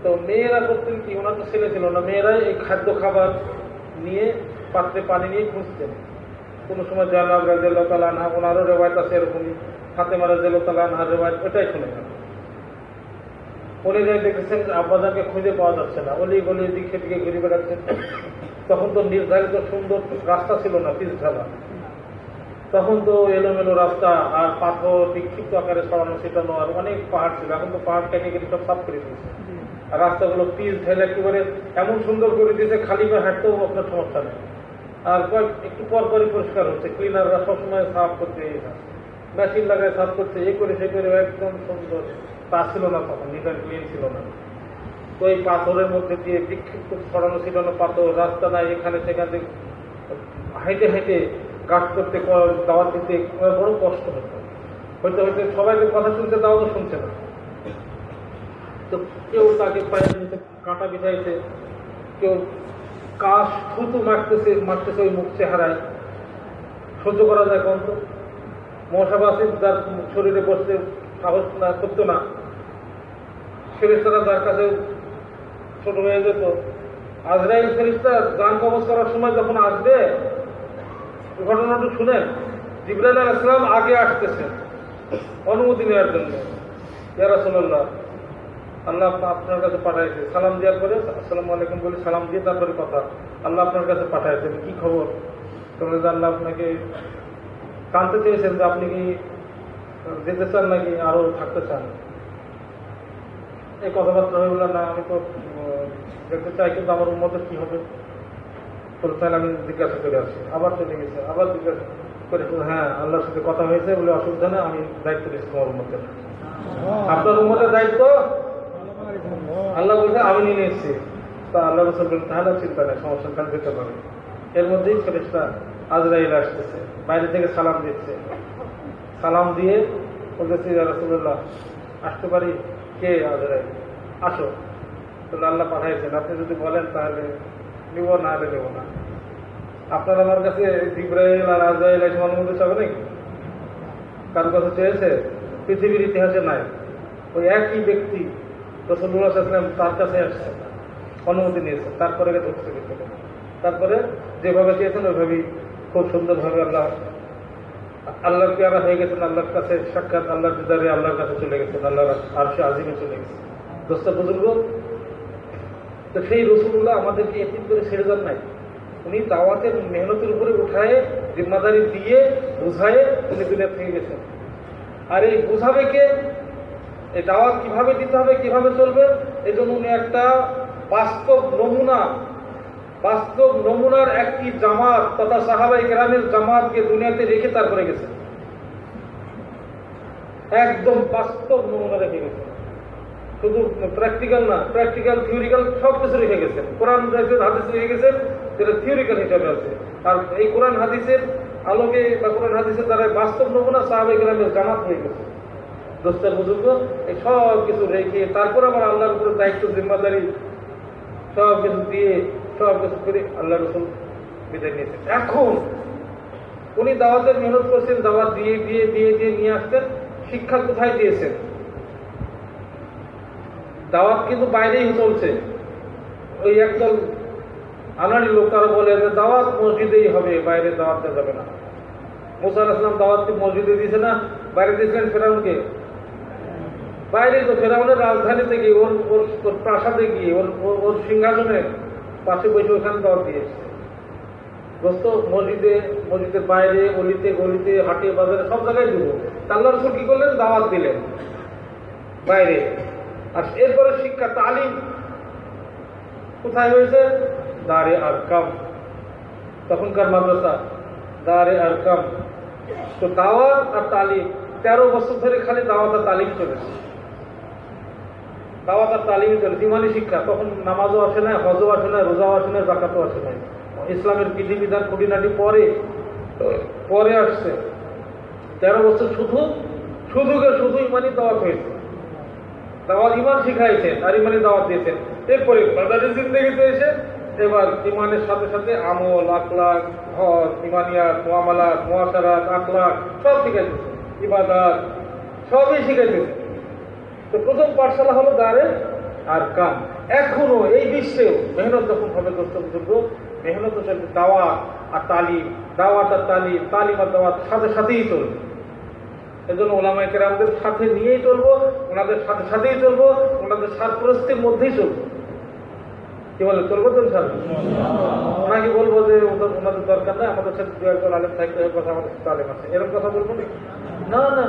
তো মেয়েরা করতেন কি, ওনার তো ছেলে ছিল না, মেয়েরাই এই খাদ্য খাবার নিয়ে পাত্রে পানি নিয়ে খুঁজতেন। কোনো সময় জানাব রাদিয়াল্লাহু তাআলা আনহা, ওনারও রেওয়ায়েত আছে এরকমই, ফাতেমা রাদিয়াল্লাহু তাআলা আনহার রেওয়ায়েত, ওটাই শুনে গেল। উনি যাই দেখেছেন আব্বাজানকে খুঁজে পাওয়া যাচ্ছে না, অলি গলি দিকে দিকে ঘুরে বেড়াচ্ছেন। তখন তো নির্ধারিত সুন্দর রাস্তা ছিল না, পিচ ঢালা। তখন তো এলোমেলো রাস্তা আর পাথর বিক্ষিপ্ত আকারে ছড়ানো ছিটানো, আর অনেক পাহাড় ছিল। এখন তো পাহাড় কেটে কেটে সব সাফ করে দিয়েছে, আর রাস্তাগুলো পিচ ঢেলে একেবারে এমন সুন্দর করে দিয়েছে, খালি পায়ে হাঁটতেও আপনার সমস্যা নেই। আর একটু পরপরই পরিষ্কার হচ্ছে, ক্লিনাররা সবসময় সাফ করতে, মেশিন লাগায় সাফ করছে, এ করে সে করে একদম সুন্দর। তা ছিল না তখন, নিট অ্যান্ড ক্লিন ছিল না। তো এই পাথরের মধ্যে দিয়ে বিক্ষিপ্ত ছড়ানো ছিটানো পাথর, রাস্তা নাই, এখানে সেখানে হাইটে হাইটে গাছ করতে, দাওয়াত দিতে বড় কষ্ট হতো। হইতে হইতে সবাইকে কথা শুনতে, দাও তো শুনছে না। তো কেউ তাকে পায়ের নিচে কাঁটা বিছাইছে, কেউ কাশ থুতু মারতেছে ওই মুখ চেহারায়। সহ্য করা যায় কোন? তো মশাবাসী যার শরীরে বসতে সাহস না করতো না, ফেরেশতারা যার কাছে ছোট হয়ে যেত। আজরাইল ফেরেশতা জান কবজ করার সময় যখন আসবে, ঘটনাটা শুনেন। জিবরাইল আলাইহিস সালাম আগে আসতেছেন অনুমতি নেওয়ার জন্য। ইয়া রাসূলুল্লাহ, আল্লাহ আপনার কাছে পাঠাইছে। সালাম দেওয়ার পরে আসসালামু আলাইকুম বলে সালাম দিয়ে তারপরে কথা, আল্লাহ আপনার কাছে পাঠাইছেন, কি খবর? তোমরা যে আল্লাহ আপনাকে জানতে চেয়েছেন যে আপনি কি যেতে চান নাকি আরো থাকতে চান। এই কথাবার্তা হয়ে বললাম, না আমি তো যেতে চাই, কিন্তু আমার উম্মতের কি হবে? তাহলে আমি জিজ্ঞাসা করে আসি। আবার চলে গেছে, আবার জিজ্ঞাসা করে, হ্যাঁ আল্লাহর সাথে কথা হয়েছে বলে অসুবিধা নেই, আমি দায়িত্ব দিচ্ছি তোমার উম্মতের। আপনার উম্মতের দায়িত্ব আল্লাহ বলছে আমি নিয়ে নিচ্ছি। তা আল্লাহ রাসূল বলেন তাহলে চিন্তা নেই, সমস্যা কাজ দিতে পারে। এর মধ্যেই ফেরেশতা আজরাইল আসতেছে, বাইরে থেকে সালাম দিচ্ছে। সালাম দিয়ে বলতেছি, ইয়া রাসূলুল্লাহ আসতে পারি? কে? আজরাইল। আসো। তাহলে আল্লাহ পাঠাইছেন, আপনি যদি বলেন তাহলে নিব, না হলে নেব না। আপনার আমার কাছে জিবরাইল আর আজরাইল এসে অনুমতি চাবে নাকি? কার কাছে চেয়েছে? পৃথিবীর ইতিহাসে নাই। ওই একই ব্যক্তি রাসূলুল্লাহ সাল্লাল্লাহু আলাইহি ওয়াসাল্লাম তার কাছে আসছে, অনুমতি নিয়েছে, তারপরে ঢুকতে দিতে। তারপরে যেভাবে চেয়েছেন ওইভাবেই খুব সুন্দরভাবে আল্লাহর পেয়ারা হয়ে গেছেন, আল্লাহর কাছে সাক্ষাৎ, আল্লাহর দিদারে আল্লাহর কাছে চলে গেছেন, আল্লাহর আরশে আজিমে চলে গেছেন। দোস্ত বুজুর্গ, তো সেই রাসূলুল্লাহ আমাদেরকে এতিম করে ছেড়ে যান নাই। উনি দাওয়াতের মেহনতের উপরে উঠায়, জিম্মাদারি দিয়ে, বুঝায় উনি দুনিয়া থেকে গেছেন। আর এই বুঝাবে কে? এই দাওয়াত কিভাবে দিতে হবে, কিভাবে চলবে, এই জন্য উনি একটা বাস্তব নমুনার একটি জামাত তথা সাহাবায়ে কেরামের জামাতকে দুনিয়াতে রেখে তারপরে গেছেন। একদম বাস্তব নমুনা রেখে গেছেন। শুধু প্র্যাকটিক্যাল না, প্র্যাকটিক্যাল থিওরিক্যাল সব কিছু রেখে গেছেন। কোরআন হাদিস রেখে গেছেন, যেটা থিওরিক্যাল হিসাবে আছে। আর এই কোরআন হাদিসের আলোকে বা কোরআন হাদিসের দ্বারা বাস্তব নমুনা সাহাবায়ে কেরামের জামাত হয়ে গেছে। দোস্তের বুজুর্গ, এই সব কিছু রেখে তারপর আবার আল্লাহর উপরে দায়িত্ব জিম্মাদারি সব কিছু দিয়ে সব কিছু করে আল্লাহ রাসূল বিদায় নিয়েছেন। এখন উনি দাওয়াতের মেহনত করছেন, দাওয়াত দিয়ে দিয়ে দিয়ে দিয়ে নিয়ে আসতেন। শিক্ষা কোথায় দিয়েছেন? দাওয়াত কিন্তু বাইরেই চলছে। ওই একদল আনাড়ি লোক তারা বলে যে দাওয়াত মসজিদেই হবে, বাইরে দাওয়াত দেওয়া যাবে না। মুসা আলাইহিস সালাম দাওয়াত মসজিদে দিয়েছে না, বাইরে দিয়েছিলেন ফেরাউনকে? বাইরে তো ফেরাউনের রাজধানীতে গিয়ে, ওর প্রাসাদে গিয়ে, ওর সিংহাসনের পাশে বসে ওখানে দাওয়াত দিয়েছে। দোস্ত মসজিদের বাইরে অলিতে গলিতে হাটে বাজারে সব জায়গায় দিব। আল্লাহ রাসূল কি করলেন? দাওয়াত দিলেন বাইরে। আর এরপরে শিক্ষা তালিম কোথায় হয়েছে? দারে আরকাম, তখনকার মাদ্রাসা দারে আরকাম। তো দাওয়াত আর তালিম 13 বছর ধরে খালি দাওয়াত আর তালিম চলেছে, দাওয়াত আর তালিমই চলেছে। ইমানি শিক্ষা, তখন নামাজও আসে না, হজও আসে না, রোজাও আসে না, যাকাতও আসে না। ইসলামের বিধিবিধান খুঁটিনাটি পরে আসছে। 13 বছর শুধু ইমানি দাওয়াত হয়েছে, দাওয়াত ইমান শিখাইছেন আর ইমানি দাওয়াত দিয়েছেন। এরপরে বাজারের জিন্দগিতে এসে এবার ইমানের সাথে সাথে আমল, আখলাক, হজ, ইমানিয়াত, মুআমালাত, মুআশারাত, আখলাক সব শিখাইতেছে, ইবাদত সবই শিখাইতেছে। তো প্রথম পাঠশালা হলো দারে আরকাম। এখনো এই বিশ্বেও মেহনত যখন হবে দোস্ত, মেহনত সাথে দাওয়াত আর তালিম, দাওয়াত আর তালিম, তালিম আর দাওয়াত সাথে সাথেই চলবে। এজন্য ওলামায়ে কেরামদের সাথে নিয়েই চলবো, ওনাদের সাথেই চলবো, ওনাদের সারপ্রস্তির মধ্যেই চলবো। কি বলে চলবো তো? ওনাকে বলবো যে ওনাদের দরকার নেই, আমাদের সাথে 2-1 আলেম থাকতে হবে, কথা আমাদের সাথে আলেম আছে, এরকম কথা বলবো না। না,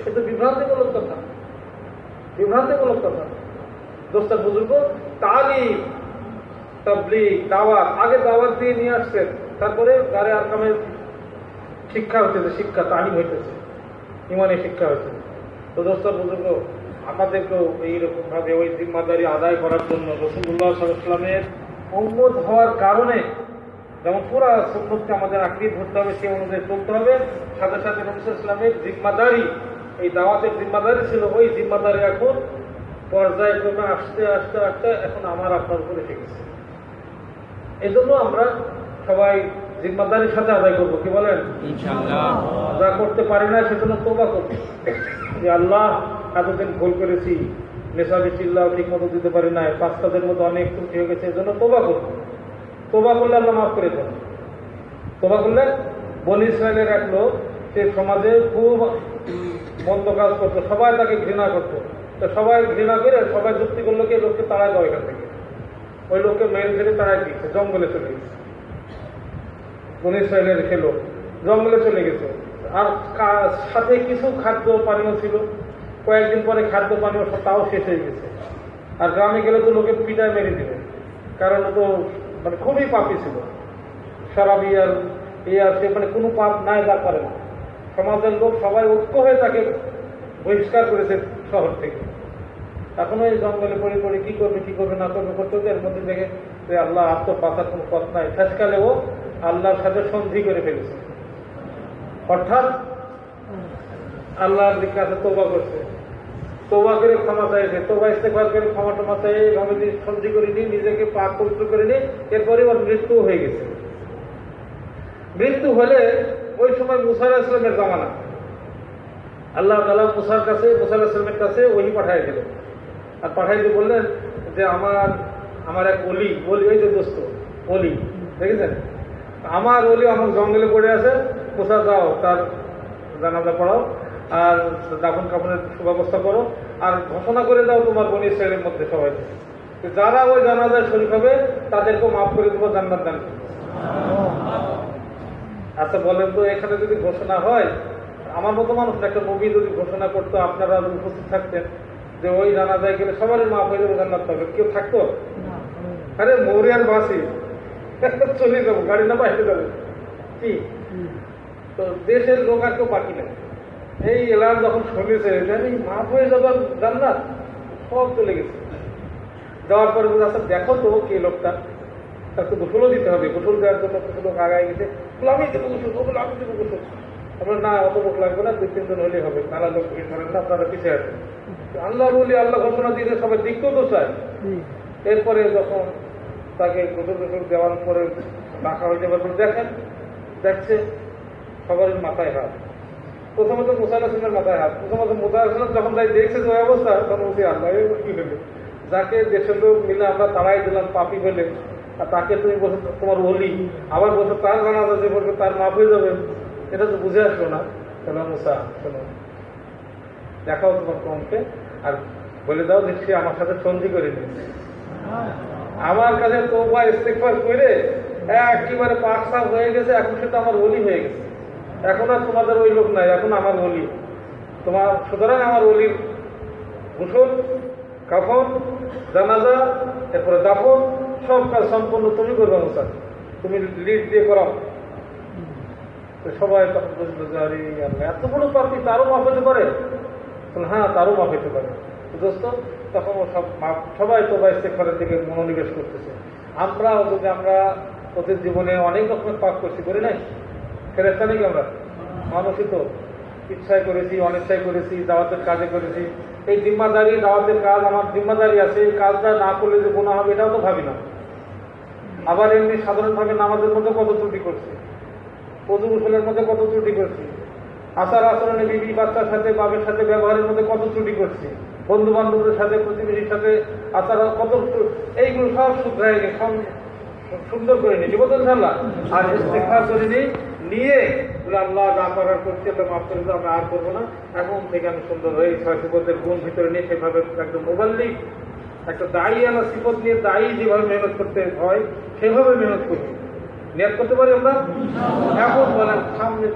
এটা বিভ্রান্তিমূলক কথা, বিভ্রান্তিমূলক কথা। দোস্তার বুজুর্গ তালিম, তাবলীগ, দাওয়াত, আগে দাওয়াত দিয়ে নিয়ে আসছেন, তারপরে দারে আরকামের শিক্ষা হইতেছে, শিক্ষা তালিম হইতেছে, ইমানি শিক্ষা হইতেছে। তো দোস্তার বুজুর্গ আমাদেরকেও এইরকম ভাবে ওই জিম্মাদারি আদায় করার জন্য রাসূলুল্লাহ সাল্লাল্লাহু আলাইহি ওয়াসাল্লামের উম্মত হওয়ার কারণে যেমন পুরা সুন্নতকে আমাদের আঁকড়ে ধরতে হবে, সে অনুযায়ী চলতে হবে। সাথে সাথে রাসূল সাল্লাল্লাহু আলাইহি ওয়াসাল্লামের জিম্মাদারি, এই দাওয়াতের জিম্মাদারি ছিল, ওই জিম্মাদারি এখন পর্যায়ক্রমে আস্তে আস্তে আস্তে এখন আমার আপনার উপরে এসে গেছে। এই জন্য আমরা সবাই জিম্মাদারির সাথে আদায় করবো। কি বলেন? ইনশাআল্লাহ। যা করতে পারি না সেজন্য তওবা করব, যে আল্লাহ এতদিন ভুল করেছি, নেশাবি চিল্লাও ঠিক মতো দিতে পারি না, 5 কাজের মতো অনেক ত্রুটি হয়ে গেছে, এজন্য তওবা করব। তওবা করলে আল্লাহ মাফ করে দেন। তওবা করলে বনী ইসরায়েলের এক লোক, সে সমাজে খুব মন্দ কাজ করতো, সবাই তাকে ঘৃণা করতো। তো সবাই ঘৃণা করে সবাই যুক্তি করলো কি লোককে তাড়ায় দাও এখান থেকে। ওই লোককে মেরে ফেলে তাড়ায় দিয়েছে, জঙ্গলে চলে গেছে। বনী ইসরায়েলের সে লোক জঙ্গলে চলে গেছে। আর সাথে কিছু খাদ্য পানীয় ছিল, কয়েকদিন পরে খাদ্য পানীয় তাও শেষ হয়ে গেছে। আর গ্রামে গেলে তো লোকে পিটায় মেরে দিবে, কারণ তো মানে খুবই পাপী ছিল, শরাবি আর সে মানে কোনো পাপ নাই যা করে না। সমাজের লোক সবাই ঐক্য হয়ে তাকে বহিষ্কার করেছে শহর থেকে। এখন ওই জঙ্গলে পড়ে কি করবে না করবে করতে এর মধ্যে দেখে যে আল্লাহ আর তো বাঁচার কোনো পথ নাই। শেষকালে ও আল্লাহর সাথে সন্ধি করে ফেলেছে, অর্থাৎ আল্লাহর দিকে কাছে তওবা করছে, তওবা করে ক্ষমা চাইছে, তওবা ইস্তেগফার করে ক্ষমা টমা চাই, এইভাবে সন্ধি করে নিয়ে নিজেকে পাক পবিত্র করে নিয়ে এরপরে ওর মৃত্যু হয়ে গেছে। মৃত্যু হলে ওই সময় মুসা আলাইহিস সালামের জামানা, আল্লাহ তাআলা মুসা আলাইহিস সালামের কাছে ওহী পাঠায় দিলেন। আর পাঠাই দিয়ে বললেন যে আমার এক অলি, ওই যে দোস্ত অলি, দেখেছেন আমার অলি আমার জঙ্গলে পড়ে আছে, মুসা যাও তার জানাজা পড়াও আর দাফন কাফনের সুব্যবস্থা করো, আর ঘোষণা করে দাও তোমার বনী ইসরায়েলের মধ্যে সবাই যারা ওই জানাজায় শরীক হবে তাদেরকেও মাফ করে দেবো, জান্নাত দান করবো। আচ্ছা বলেন তো, এখানে যদি ঘোষণা হয়, আমার মতো মানুষ একটা নবী যদি ঘোষণা করতো, আপনারা উপস্থিত থাকতেন যে ওই জানাজায় গেলে সবারই মাফ হয়ে যাবে, জান্নাত পাবে, কেউ থাকতো? আরে মরিয়ার বাসি চলে যাবো, গাড়ি না বাইরে যাবে কি? তো দেশের লোক আর কেউ বাকি নেই। এই এলাকা যখন শুনেছে মাফ হয়ে যাবার জান্নাত, সব চলে গেছে। যাওয়ার পরে আচ্ছা দেখো তো কে লোকটা, তাকে গোসলও দিতে হবে, গোসল দেওয়ার জন্য কিছু লোক আগায় গেছে, আমি দেবো গোসল, ওগুলো আমি দেবো গোসল। আপনার না অত লোক লাগবে না, 2-3 জন হলেই হবে, নানা লোক ভিড় করেন না, আপনারা পিছিয়ে আসেন। আল্লাহ বলি আল্লাহ ঘোষণা দিয়েছে, সবাই দেখতেও তো চায়। এরপরে যখন তাকে গোসল দেওয়ার পরে রাখা হয়ে যাবার পরে দেখছে সবার মাথায় হাত। প্রথমত মুসা আলাইহিস সালামের মাথায় হাত, প্রথমত মুসা আলাইহিস সালাম যখন তাই দেখছে যে অবস্থা, তখন বলছি আল্লাহ কি হলো, যাকে দেশের লোক মিলে আমরা তাড়াই দিলাম পাপি বলে, আর তাকে তুমি বলছো তোমার ওলি, আবার বলছো তার জানাজা যে বলবে তার মাফ হয়ে যাবে, এটা তো বুঝে আসলো না। তাহলে মুসা শোনো, দেখাও তোমার কমকে আর বলে দাও যে সে আমার সাথে সন্ধি করে নিয়েছে, আমার কাছে তওবা ইস্তেগফার করে একেবারে পাক সাফ হয়ে গেছে, এখন সেটা আমার ওলি হয়ে গেছে। এখন আর তোমাদের ওই লোক নাই, এখন আমার ওলি তোমার। সুতরাং আমার ওলির গোসল, কাফন, জানাজা, এরপরে দাফন, সব কাজ সম্পূর্ণ তুমি করবে মুসা, তুমি লিড দিয়ে করাও। সবাই তখন বুঝলো যে আরে আল্লাহ, এত বড় পাপি, তারও মাফ হতে পারে? হ্যাঁ, তারও মাফ হতে পারে। দোস্ত, তখন সবাই তো বা ইস্তেগফারের দিকে মনোনিবেশ করতেছে। আমরাও যদি আমরা ওদের জীবনে অনেক রকমের পাপ করছি, করি নাই? ফেরেশতা নাকি আমরা? মানুষই তো, ইচ্ছায় করেছি, অনিচ্ছায় করেছি, দাওয়াতের কাজে করেছি। এই জিম্মাদারি, দাওয়াতের কাজ আমার জিম্মাদারি আছে, এই কাজটা না করলে যে গুনাহ হবে এটাও তো ভাবি না। আবার এমনি সাধারণভাবে নামাজের মধ্যে কত ত্রুটি করছি, ওযু গোসলের মধ্যে কত ত্রুটি করছি, আচার আচরণে বিবি বাচ্চার সাথে, বাবার সাথে ব্যবহারের মধ্যে কত ত্রুটি করছি, বন্ধু বান্ধবের সাথে, প্রতিবেশীর সাথে আচার কত, এইগুলো সব শুধরাই নি, সব সুন্দর করে নিয়েছি, বলতে ইনশাআল্লাহ। আর ইস্তেগফার করে নিয়ে বলে আল্লাহ যা করার করছি ওটা মাফ করে দাও, আমরা আর করবো না, এখন থেকে আমি সুন্দর হয়ে ছয় সিফতের গুণ ভিতরে নিয়ে সেভাবে একদম মোবাল্লিক, একটা দায়ী আনা সিফত নিয়ে দায়ী যেভাবে মেহনত করতে হয় সেভাবে মেহনত করি। নিয়াত করতে পারি আমরা? এখন বলেন সামনে